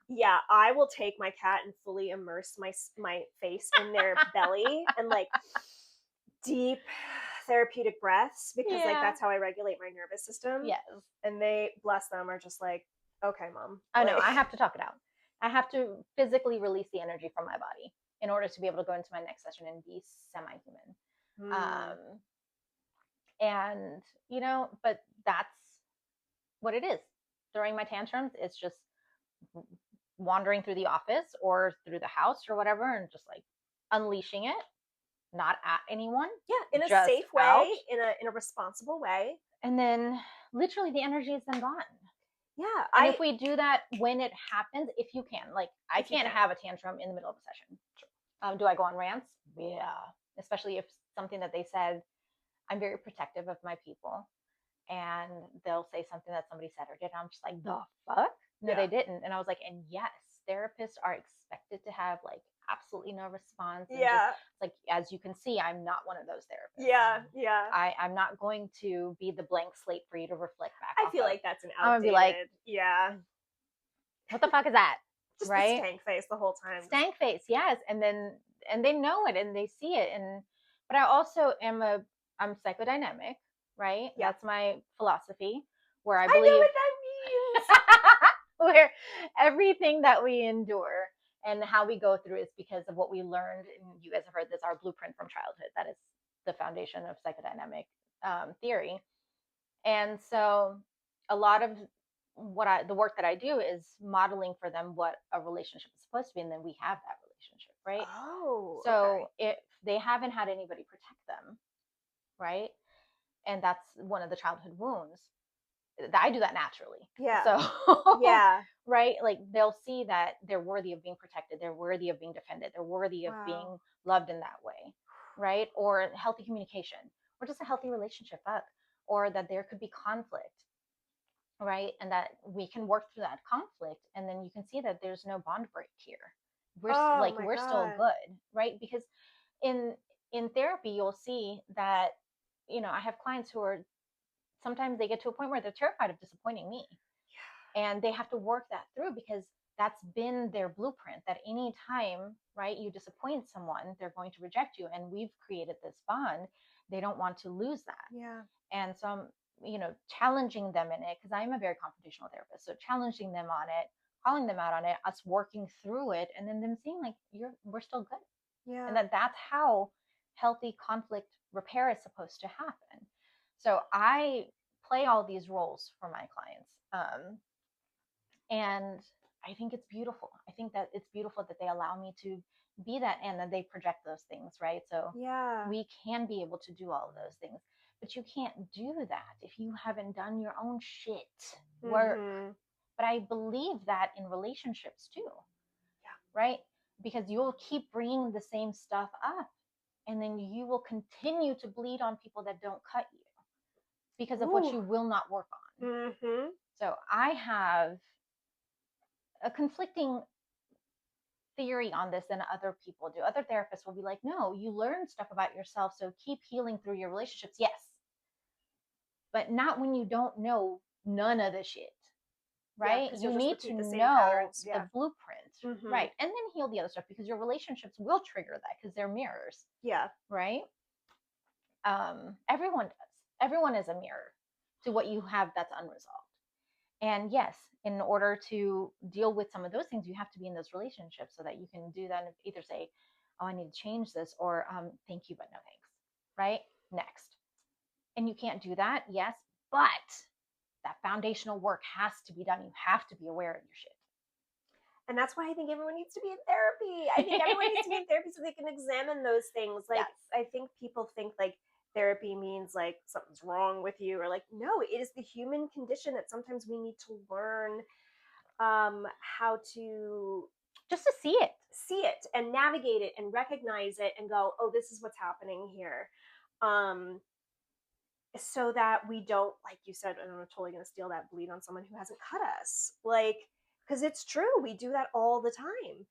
yeah, I will take my cat and fully immerse my face in their belly and like deep therapeutic breaths because like yeah, that's how I regulate my nervous system. yes. And they, bless them, are just like, okay, mom. I know. Like, I have to talk it out. I have to physically release the energy from my body in order to be able to go into my next session and be semi-human. mm, Um, and but that's what it is. During my tantrums, it's just wandering through the office or through the house or whatever, and just like unleashing it, not at anyone, yeah, in a just safe way, out. in a responsible way. And then literally the energy is then gone. Yeah, And I if we do that when it happens, if you can, like, I if you can't can. have a tantrum in the middle of a session. Do I go on rants? Yeah. Especially if something that they said, I'm very protective of my people, and they'll say something that somebody said or did. And I'm just like, the fuck? No, Yeah. they didn't. And I was like, and yes, therapists are expected to have like absolutely no response. And just Yeah. like, as you can see, I'm not one of those therapists. Yeah. Yeah. I'm not going to be the blank slate for you to reflect back I off feel of. like that's an I'm gonna be like, outdated. Yeah. what the fuck is that? Just the Right? stank face the whole time. Stank face, yes. And they know it and they see it. And but I also I'm psychodynamic, right? Yeah. That's my philosophy, where I I know believe what that means. where everything that we endure and how we go through is because of what we learned. And you guys have heard this, our blueprint from childhood. That is the foundation of psychodynamic theory. And so a lot of the work that I do is modeling for them what a relationship is supposed to be, and then we have that relationship, right? Oh, okay. So if they haven't had anybody protect them, right? And that's one of the childhood wounds. I do that naturally. Yeah. So Yeah. right, like they'll see that they're worthy of being protected, they're worthy of being defended, they're worthy of Wow. being loved in that way, right? Or healthy communication, or just a healthy relationship up, or that there could be conflict, right? And that we can work through that conflict, and then you can see that there's no bond break here. We're Oh like my we're still god. good, right? Because in therapy you'll see that I have clients who are, sometimes they get to a point where they're terrified of disappointing me, and they have to work that through because that's been their blueprint, that any time, right, you disappoint someone, they're going to reject you, and we've created this bond. They don't want to lose that. Yeah. And so I'm challenging them in it, because I'm a very confrontational therapist, so challenging them on it, calling them out on it, us working through it, and then them seeing like we're still good, Yeah. and that's how healthy conflict repair is supposed to happen. So I play all these roles for my clients, and I think it's beautiful. I think that it's beautiful that they allow me to be that, and that they project those things, right? So Yeah. we can be able to do all of those things, but you can't do that if you haven't done your own shit work. Mm-hmm. But I believe that in relationships too, Yeah. right? Because you'll keep bringing the same stuff up, and then you will continue to bleed on people that don't cut you because of what Ooh. you will not work on. Mm-hmm. So I have a conflicting theory on this than other people do. Other therapists will be like, no, you learn stuff about yourself, so keep healing through your relationships. Yes, but not when you don't know none of the shit, Yeah, right? because You you'll just need to repeat the same know patterns. the Yeah. blueprint, Mm-hmm. right? And then heal the other stuff, because your relationships will trigger that, because they're mirrors, Yeah. right? Everyone does. Everyone is a mirror to what you have that's unresolved. And yes, in order to deal with some of those things, you have to be in those relationships so that you can do that and either say, oh, I need to change this, or thank you, but no thanks, right? Next. And you can't do that, yes, but that foundational work has to be done. You have to be aware of your shit. And that's why I think everyone needs to be in therapy. I think everyone needs to be in therapy so they can examine those things. Like, Yes. I think people think like therapy means like something's wrong with you, or like, no, it is the human condition that sometimes we need to learn how to Just to see it. see it and navigate it and recognize it and go, oh, this is what's happening here. Um, so that we don't, like you said, and I'm totally going to steal that, bleed on someone who hasn't cut us. Like, because it's true, we do that all the time.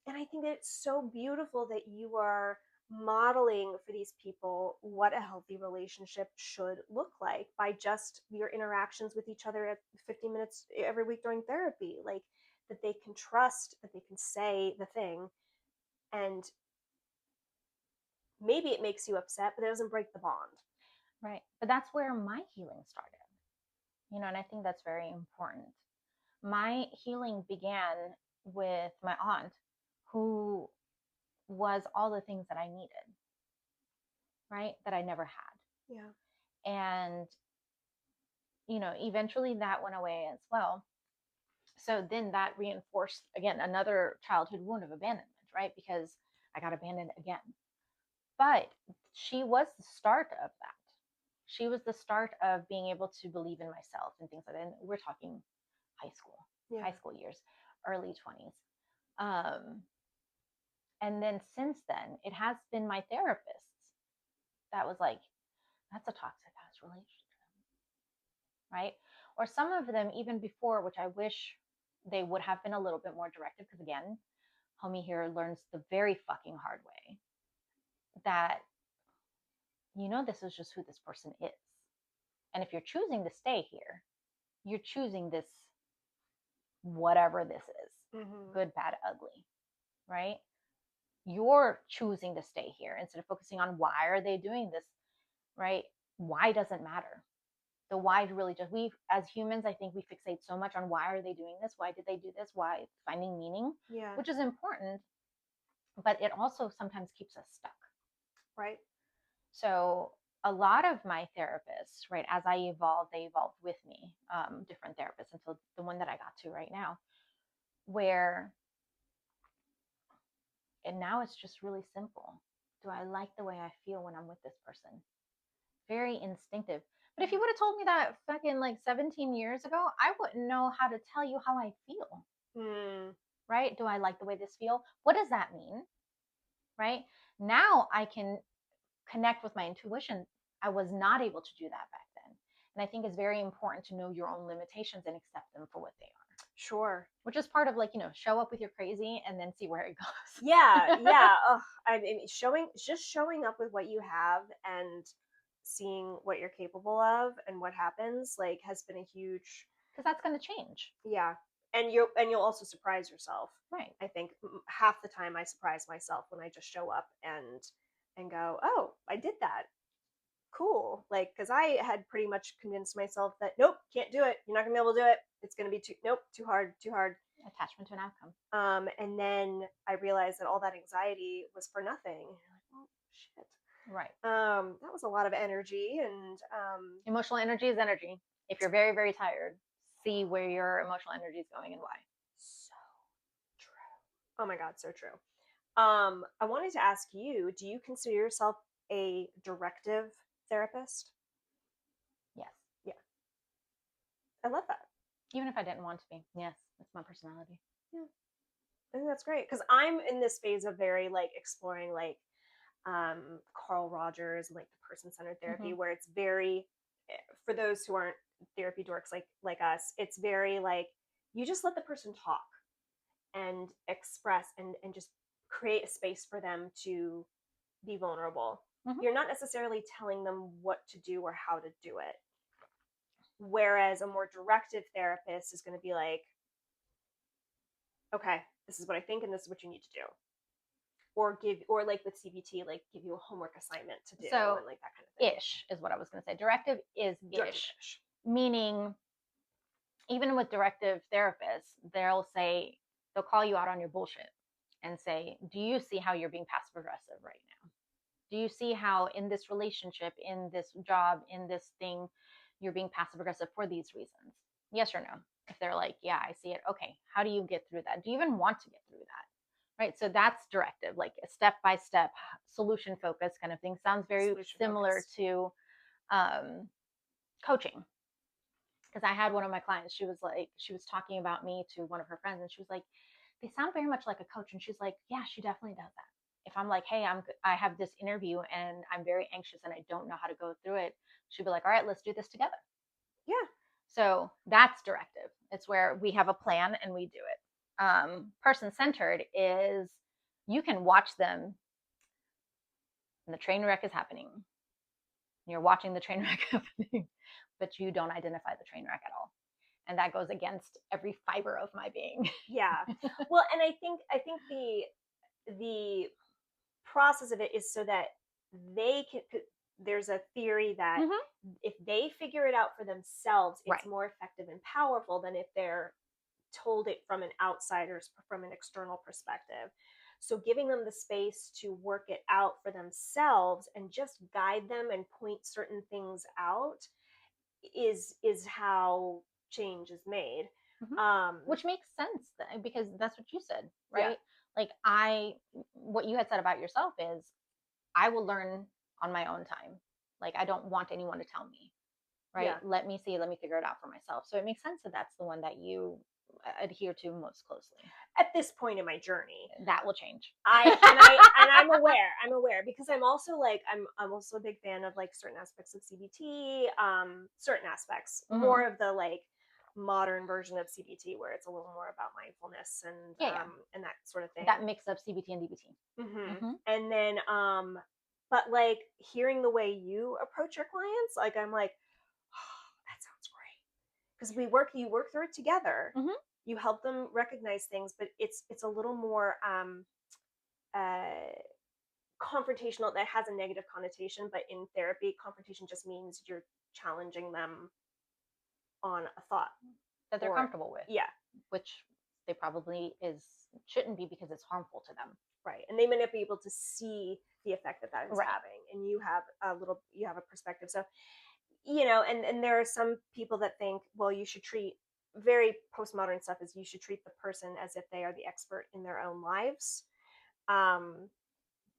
And I think that it's so beautiful that you are modeling for these people what a healthy relationship should look like by just your interactions with each other at 15 minutes every week during therapy. Like, that they can trust, that they can say the thing, and maybe it makes you upset, but it doesn't break the bond. Right. But that's where my healing started, and I think that's very important. My healing began with my aunt, who was all the things that I needed, right? That I never had. Yeah. And, eventually that went away as well. So then that reinforced, again, another childhood wound of abandonment, right? Because I got abandoned again. But she was the start of that. She was the start of being able to believe in myself and things like that. And we're talking high school, Yeah. high school years, early 20s. Um, and then since then, it has been my therapists that was like, that's a toxic ass relationship, right? Or some of them even before, which I wish they would have been a little bit more directive, because again, homie here learns the very fucking hard way that this is just who this person is. And if you're choosing to stay here, you're choosing this, whatever this is, Mm-hmm. good, bad, ugly, right? You're choosing to stay here instead of focusing on why are they doing this, right? Why doesn't matter. The why really just, we as humans, I think we fixate so much on why are they doing this? Why did they do this? Why? Finding meaning, Yeah. which is important, but it also sometimes keeps us stuck. Right. So a lot of my therapists, right, as I evolved, they evolved with me, different therapists until the one that I got to right now, where, and now it's just really simple. Do I like the way I feel when I'm with this person? Very instinctive. But if you would have told me that fucking like 17 years ago, I wouldn't know how to tell you how I feel. Mm. Right? Do I like the way this feel? What does that mean? Right? Now I can connect with my intuition. I was not able to do that back then. And I think it's very important to know your own limitations and accept them for what they are. Sure. Which is part of, like, show up with your crazy and then see where it goes. Yeah, yeah. Ugh, I mean, showing up with what you have and seeing what you're capable of and what happens, like, has been a huge. Because that's going to change. Yeah, and you'll also surprise yourself. Right. I think half the time I surprise myself when I just show up and go, oh, I did that. Cool. Like, because I had pretty much convinced myself that nope, can't do it. You're not gonna be able to do it. It's gonna be too hard, too hard. Attachment to an outcome. And then I realized that all that anxiety was for nothing. And you're like, well, shit. Right. That was a lot of energy, and Emotional energy is energy. If you're very, very tired, see where your emotional energy is going and why. so true. Oh my god, so true. I wanted to ask you, do you consider yourself a directive therapist? Yes. Yeah. I love that. Even if I didn't want to be. Yes, it's my personality. Yeah. I think that's great because I'm in this phase of very like exploring like Carl Rogers and like the person-centered therapy, where it's very, for those who aren't therapy dorks like us, it's very like you just let the person talk and express and just create a space for them to be vulnerable. You're not necessarily telling them what to do or how to do it. Whereas a more directive therapist is going to be like, okay, this is what I think and this is what you need to do. Or like with CBT, like give you a homework assignment to do, So, and like that kind of thing. Ish is what I was going to say. Directive is Directive-ish. ish. Meaning, even with directive therapists, they'll call you out on your bullshit and say, do you see how you're being passive aggressive right now? Do you see how in this relationship, in this job, in this thing, you're being passive aggressive for these reasons? Yes or no? If they're like, yeah, I see it. Okay, how do you get through that? Do you even want to get through that? right? So that's directive, like a step by step, solution focused kind of thing. Sounds very Solution similar focused. to coaching. Because I had one of my clients, she was like, she was talking about me to one of her friends, and she was like, they sound very much like a coach. And she's like, yeah, she definitely does that. If I'm like, hey, I have this interview and I'm very anxious and I don't know how to go through it, she'd be like, all right, let's do this together. Yeah. So that's directive. It's where we have a plan and we do it. Person centered is you can watch them and the train wreck is happening. You're watching the train wreck happening, but you don't identify the train wreck at all. And that goes against every fiber of my being. Yeah. Well, and I think the process of it is so that they can, there's a theory that Mm-hmm. if they figure it out for themselves, it's Right. more effective and powerful than if they're told it from an outsider's, from an external perspective. So giving them the space to work it out for themselves and just guide them and point certain things out is how change is made. Mm-hmm. um Which makes sense because that's what you said, yeah. right? Like what you had said about yourself is I will learn on my own time. Like I don't want anyone to tell me, right? Yeah. Let me see, let me figure it out for myself. So it makes sense that that's the one that you adhere to most closely. At this point in my journey, That will change. I'm aware because I'm also like I'm also a big fan of like certain aspects of CBT, certain aspects, Mm-hmm. more of the like modern version of CBT where it's a little more about mindfulness Yeah, yeah. and that sort of thing. That mix of CBT and DBT. Mm-hmm. And then but like hearing the way you approach your clients, like I'm like, oh, that sounds great, because you work through it together. Mm-hmm. You help them recognize things, but it's a little more uh confrontational. That has a negative connotation, but in therapy, confrontation just means you're challenging them on a thought. That they're Or comfortable with, yeah. which they probably is shouldn't be because it's harmful to them. Right, and they may not be able to see the effect that that is Right. having, and you have a perspective. So and there are some people that think, well, you should treat, very postmodern stuff is, you should treat the person as if they are the expert in their own lives. um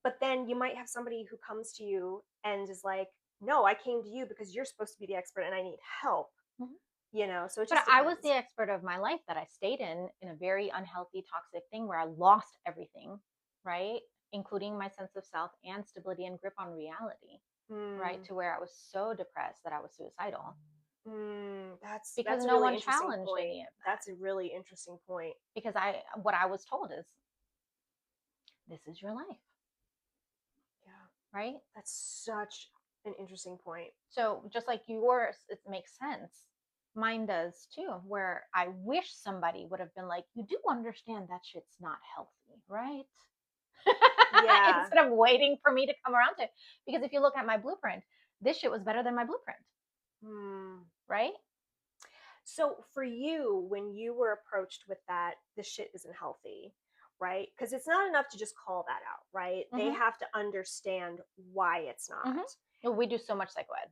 but then you might have somebody who comes to you and is like, no, I came to you because you're supposed to be the expert and I need help. Mm-hmm. So it But just I was the depends. expert of my life that I stayed in a very unhealthy, toxic thing where I lost everything, right? Including my sense of self and stability and grip on reality, right? mm, To where I was so depressed that I was suicidal because that's a no really one interesting challenged point. any of that. That's a really interesting point. Because what I was told is, this is your life, Yeah, right? that's such an interesting point. So just like yours, it makes sense. Mine does too, where I wish somebody would have been like, you do understand that shit's not healthy, right? Yeah. Instead of waiting for me to come around to it. Because if you look at my blueprint, this shit was better than my blueprint, Hmm. right? So for you, when you were approached with that, this shit isn't healthy, right? Because it's not enough to just call that out, right? They Mm-hmm. have to understand why it's Mm-hmm. not. Well, we do so much psychoed.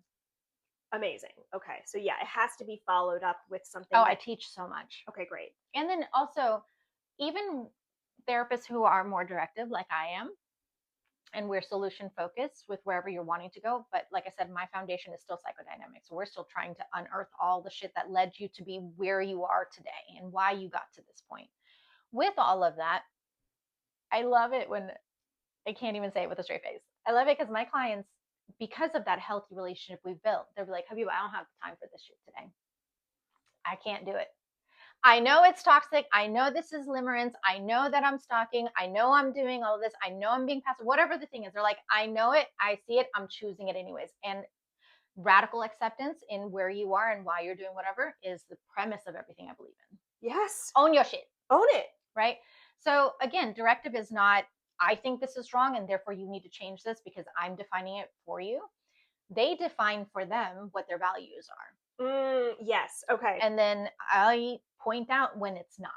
Amazing. Okay. So yeah, it has to be followed up with Oh, something I that, teach so much. okay, great. And then also, even therapists who are more directive, like I am, and we're solution focused with wherever you're wanting to go. But like I said, my foundation is still psychodynamics. So we're still trying to unearth all the shit that led you to be where you are today and why you got to this point. With all of that, I love it when I can't even say it with a straight face. I love it because my clients, because of that healthy relationship we've built, they're like, Habiba, I don't have time for this shit today. I can't do it. I know it's toxic. I know this is limerence. I know that I'm stalking. I know I'm doing all of this. I know I'm being passive. Whatever the thing is, they're like, I know it. I see it. I'm choosing it anyways. And radical acceptance in where you are and why you're doing whatever is the premise of everything I believe in. Yes. Own your shit, Own it. right? So again, directive is not, I think this is wrong and therefore you need to change this because I'm defining it for you. They define for them what their values are. Yes. Okay. And then I point out when it's not.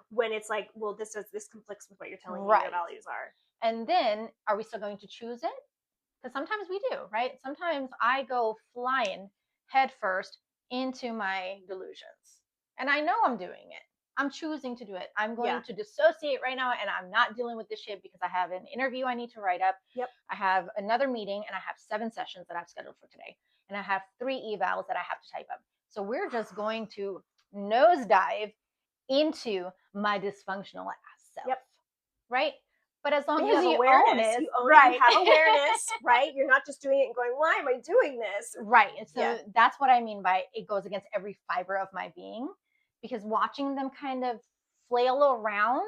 When it's like, well, this conflicts with what you're telling me your Right. values are. And then are we still going to choose it? Because sometimes we do, right? Sometimes I go flying head first into my delusions. And I know I'm doing it. I'm choosing to do it. I'm going Yeah. to dissociate right now, and I'm not dealing with this shit because I have an interview I need to write up. Yep. I have another meeting, and I have 7 sessions that I've scheduled for today, and I have 3 evals that I have to type up. So we're just going to nosedive into my dysfunctional ass self, Yep. right? But as long You as have you own awareness. it, You own it. You right? have awareness, right? You're not just doing it and going, why am I doing this? Right. And so Yeah. that's what I mean by it goes against every fiber of my being, because watching them kind of flail around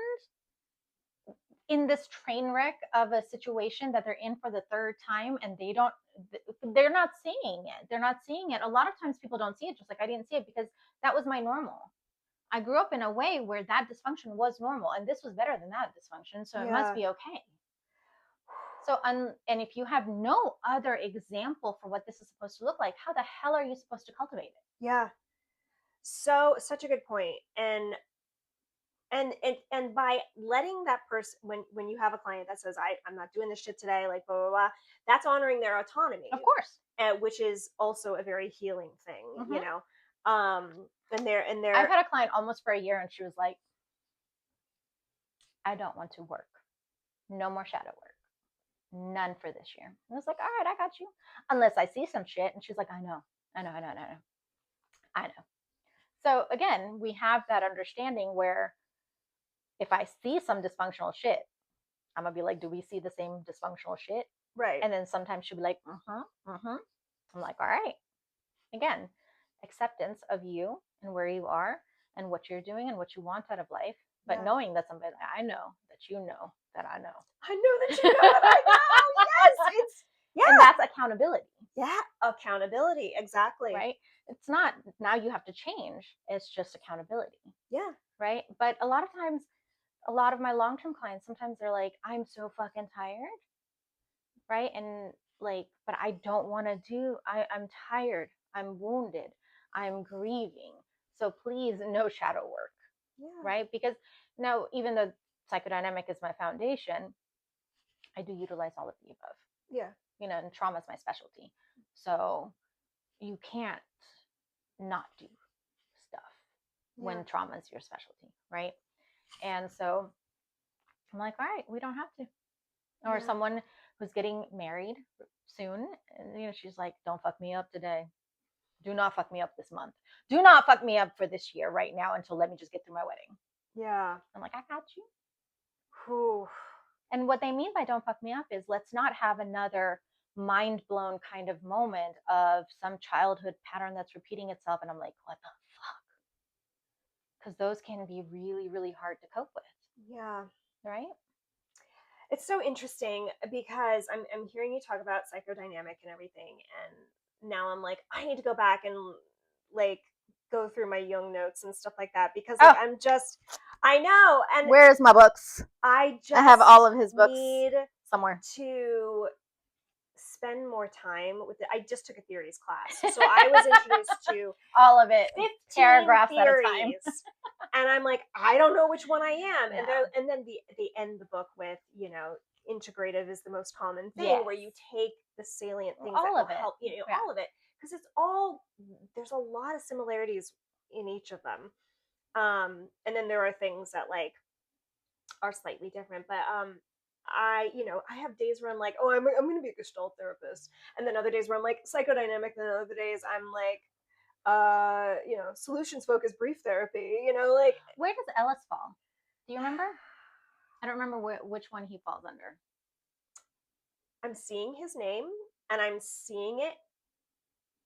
in this train wreck of a situation that they're in for the 3rd time, and they're not seeing it. They're not seeing it. A lot of times people don't see it, just like I didn't see it, because that was my normal. I grew up in a way where that dysfunction was normal, and this was better than that dysfunction, so it must be okay. So, and if you have no other example for what this is supposed to look like, how the hell are you supposed to cultivate it? Yeah. So such a good point. And by letting that person, when you have a client that says, I'm not doing this shit today, like blah blah blah, that's honoring their autonomy, Of course. which is also a very healing thing, Mm-hmm. And I've had a client almost for a year, and she was like, I don't want to work. No more shadow work. None for this year. I was like, all right, I got you. Unless I see some shit. And she's like, I know. I know. So again, we have that understanding where if I see some dysfunctional shit, I'm gonna be like, do we see the same dysfunctional shit? right. And then sometimes she'll be like, I'm like, all right. Again, acceptance of you and where you are and what you're doing and what you want out of life, but knowing that somebody, I know that you know that I know. I know that you know that I know. Yes, and that's accountability. Yeah, accountability, exactly. Right? It's not now you have to change. It's just accountability. Yeah. Right? But a lot of times, a lot of my long-term clients, sometimes they're like, I'm so fucking tired. Right? And like, but I don't want to I'm tired. I'm wounded. I'm grieving. So please, no shadow work. Yeah. Right? Because now, even though psychodynamic is my foundation, I do utilize all of the above. Yeah. And trauma is my specialty. So you can't not do stuff when trauma is your specialty, right? And so I'm like, all right, we don't have to. Or someone who's getting married soon, and she's like, don't fuck me up today. Do not fuck me up this month. Do not fuck me up for this year right now until let me just get through my wedding. Yeah. I'm like, I got you. Whew. And what they mean by don't fuck me up is let's not have another mind blown kind of moment of some childhood pattern that's repeating itself. And I'm like, what the fuck? Because those can be really, really hard to cope with. Yeah. Right? It's so interesting because I'm hearing you talk about psychodynamic and everything. And now I'm like, I need to go back and like go through my Jung notes and stuff like that because like, I know. And where's my books? I have all of his books need somewhere to spend more time with it. I just took a theories class, so I was introduced to all of it, 15 paragraphs theories, at a time. And I'm like, I don't know which one I am. Yeah. And then they end the book with, integrative is the most common thing, Yes. where you take the salient things all that of will it. help all of it, because there's a lot of similarities in each of them. And then there are things that like are slightly different, but I have days where I'm like, oh, I'm going to be a Gestalt therapist, and then other days where I'm like psychodynamic, and then other days I'm like, solutions focused brief therapy. Like, where does Ellis fall? Do you remember? I don't remember which one he falls under. I'm seeing his name, and I'm seeing it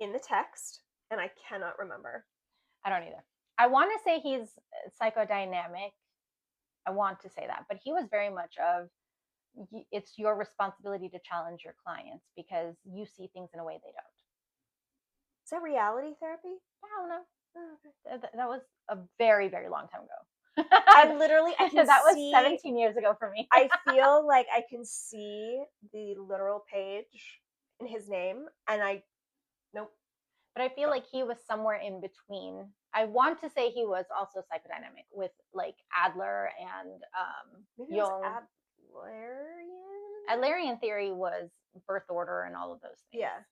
in the text, and I cannot remember. I don't either. I want to say he's psychodynamic. I want to say that, but he was very much of it's your responsibility to challenge your clients because you see things in a way they don't. Is that reality therapy? I don't know. Oh, okay. That was a very, very long time ago. I can that was see, 17 years ago for me. I feel like I can see the literal page in his name, and nope. But I feel like he was somewhere in between. I want to say he was also psychodynamic with like Adler and Jung. Adlerian theory was birth order and all of those things. Yeah.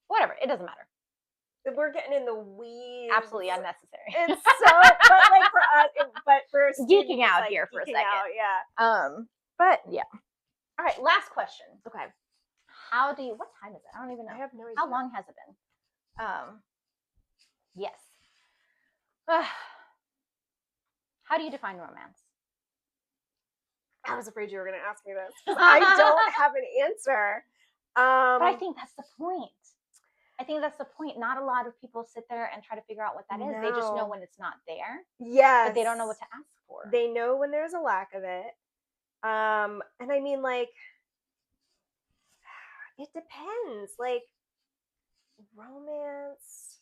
Whatever, it doesn't matter. we're getting in the weeds. Absolutely unnecessary. It's so, but like for us, but for a student, Geeking it's out like here for a geeking second. out, yeah. But yeah. All right, last question. Okay. What time is it? I don't even know. I have no idea. How long has it been? Yes. How do you define romance? I was afraid you were going to ask me this because I don't have an answer. But I think that's the point. Not a lot of people sit there and try to figure out what that is. They just know when it's not there. Yes. But they don't know what to ask for. They know when there's a lack of it. And I mean, like, it depends. Like, romance.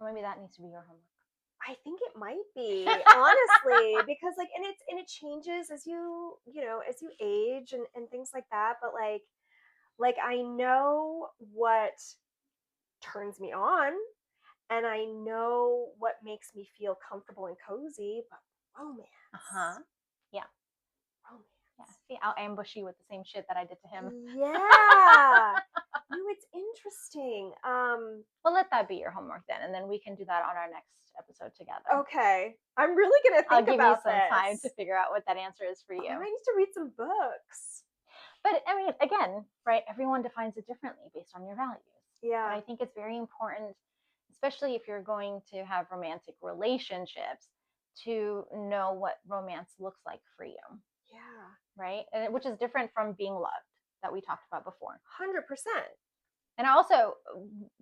Maybe that needs to be your homework. I think it might be, honestly, because like, and it changes as you age and things like that. But like I know what turns me on, and I know what makes me feel comfortable and cozy. But romance, Yeah. romance. Yeah. See, I'll ambush you with the same shit that I did to him. Yeah. No, it's interesting. Well, let that be your homework then, and then we can do that on our next episode together. Okay. I'm really gonna think I'll give about you some this. time to figure out what that answer is for you. I might need to read some books. But I mean, again, right? Everyone defines it differently based on your values. Yeah. But I think it's very important, especially if you're going to have romantic relationships, to know what romance looks like for you. Yeah. Right? And which is different from being loved that we talked about before. 100%. And also,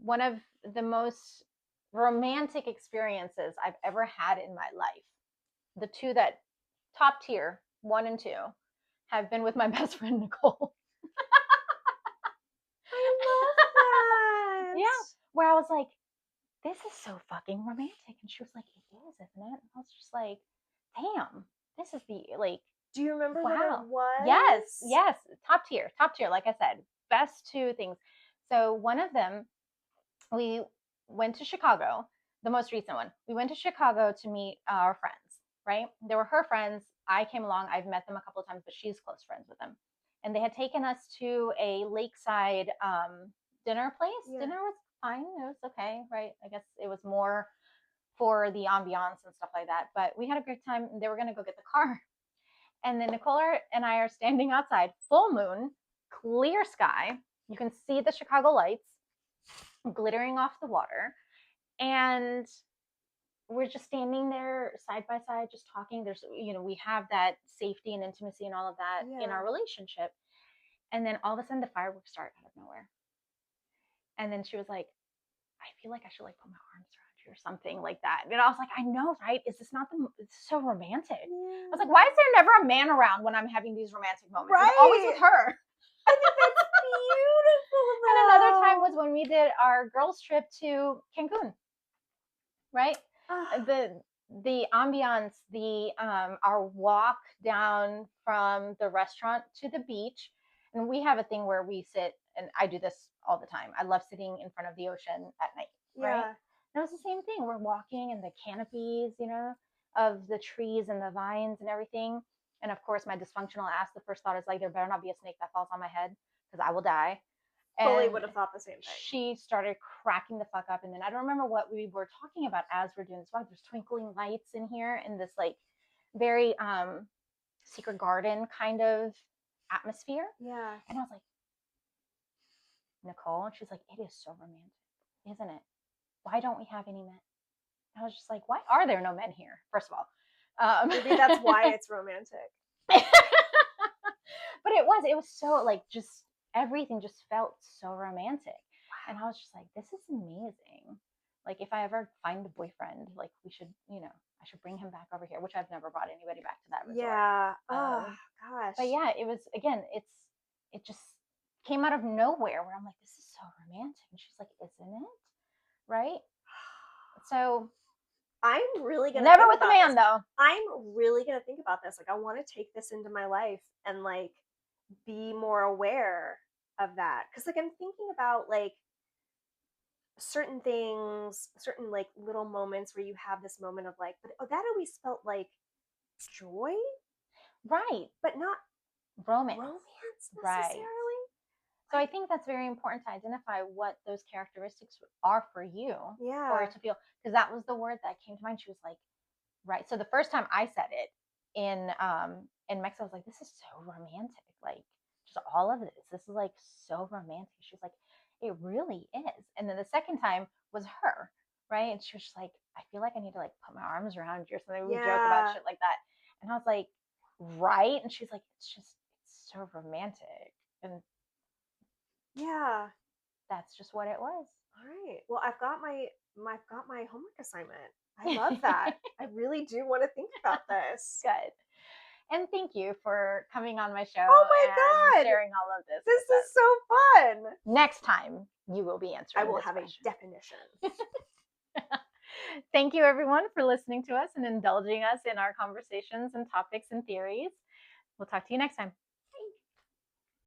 one of the most romantic experiences I've ever had in my life, the two that top tier, 1 and 2, have been with my best friend Nicole. I love that. Yeah, where I was like, this is so fucking romantic. And she was like, it is, isn't it? And I was just like, damn, this is like. Do you remember wow. what it was? Yes. Top tier. Like I said, best 2 things. So one of them, we went to Chicago, the most recent one. We went to Chicago to meet our friends, right? They were her friends. I came along. I've met them a couple of times, but she's close friends with them. And they had taken us to a lakeside dinner place. Yeah. Dinner was fine. It was okay, right? I guess it was more for the ambiance and stuff like that. But we had a great time. They were going to go get the car. And then Nicole and I are standing outside, full moon, clear sky. You can see the Chicago lights glittering off the water. And we're just standing there side by side, just talking. There's, we have that safety and intimacy and all of that in our relationship. And then all of a sudden the fireworks start out of nowhere. And then she was like, I feel like I should like put my arms around you or something like that. And I was like, I know, right? Is this not it's so romantic? I was like, why is there never a man around when I'm having these romantic moments? Right. It's always with her. I think that's beautiful. Though. And another time was when we did our girls trip to Cancun. Right? The ambiance, our walk down from the restaurant to the beach. And we have a thing where we sit, and I do this all the time. I love sitting in front of the ocean at night, right? And it was the same thing. We're walking in the canopies, of the trees and the vines and everything. And of course, my dysfunctional ass, the first thought is like, there better not be a snake that falls on my head because I will die. Fully would have thought the same thing. She started cracking the fuck up. And then I don't remember what we were talking about as we're doing this walk. There's twinkling lights in here in this like very secret garden kind of atmosphere. Yeah. And I was like, Nicole, and she's like, it is so romantic, isn't it? Why don't we have any men? And I was just like, why are there no men here? First of all. Maybe that's why it's romantic. But it was so like just everything just felt so romantic. Wow. And I was just like, this is amazing. Like if I ever find a boyfriend, like we should, I should bring him back over here, which I've never brought anybody back to that resort. Yeah. Oh gosh. But yeah, it was, again, it just came out of nowhere where I'm like, this is so romantic. And she's like, isn't it? Right? So I'm really gonna never with a man though. I'm really gonna think about this. Like I want to take this into my life and like be more aware of that. Cause like I'm thinking about like certain things, certain like little moments where you have this moment of like, but that always felt like joy. Right. But not romance necessarily. Right. So I think that's very important to identify what those characteristics are for you, or Yeah. to feel, because that was the word that came to mind. She was like, right. So the first time I said it in Mexico, I was like, this is so romantic. Like, just all of this. This is like so romantic. She was like, it really is. And then the second time was her, right? And she was just like, I feel like I need to like put my arms around you or something. We joke about Yeah. shit like that. And I was like, right. And she's like, it's so romantic. And Yeah. that's just what it was. All right. Well, I've got my homework assignment. I love that. I really do want to think about this. Good. And thank you for coming on my Oh show and my God. sharing all of this This with is us. so fun. Next time, you will be I answering will this have a question. definition. Thank you, everyone, for listening to us and indulging us in our conversations and topics and theories. We'll talk to you next time.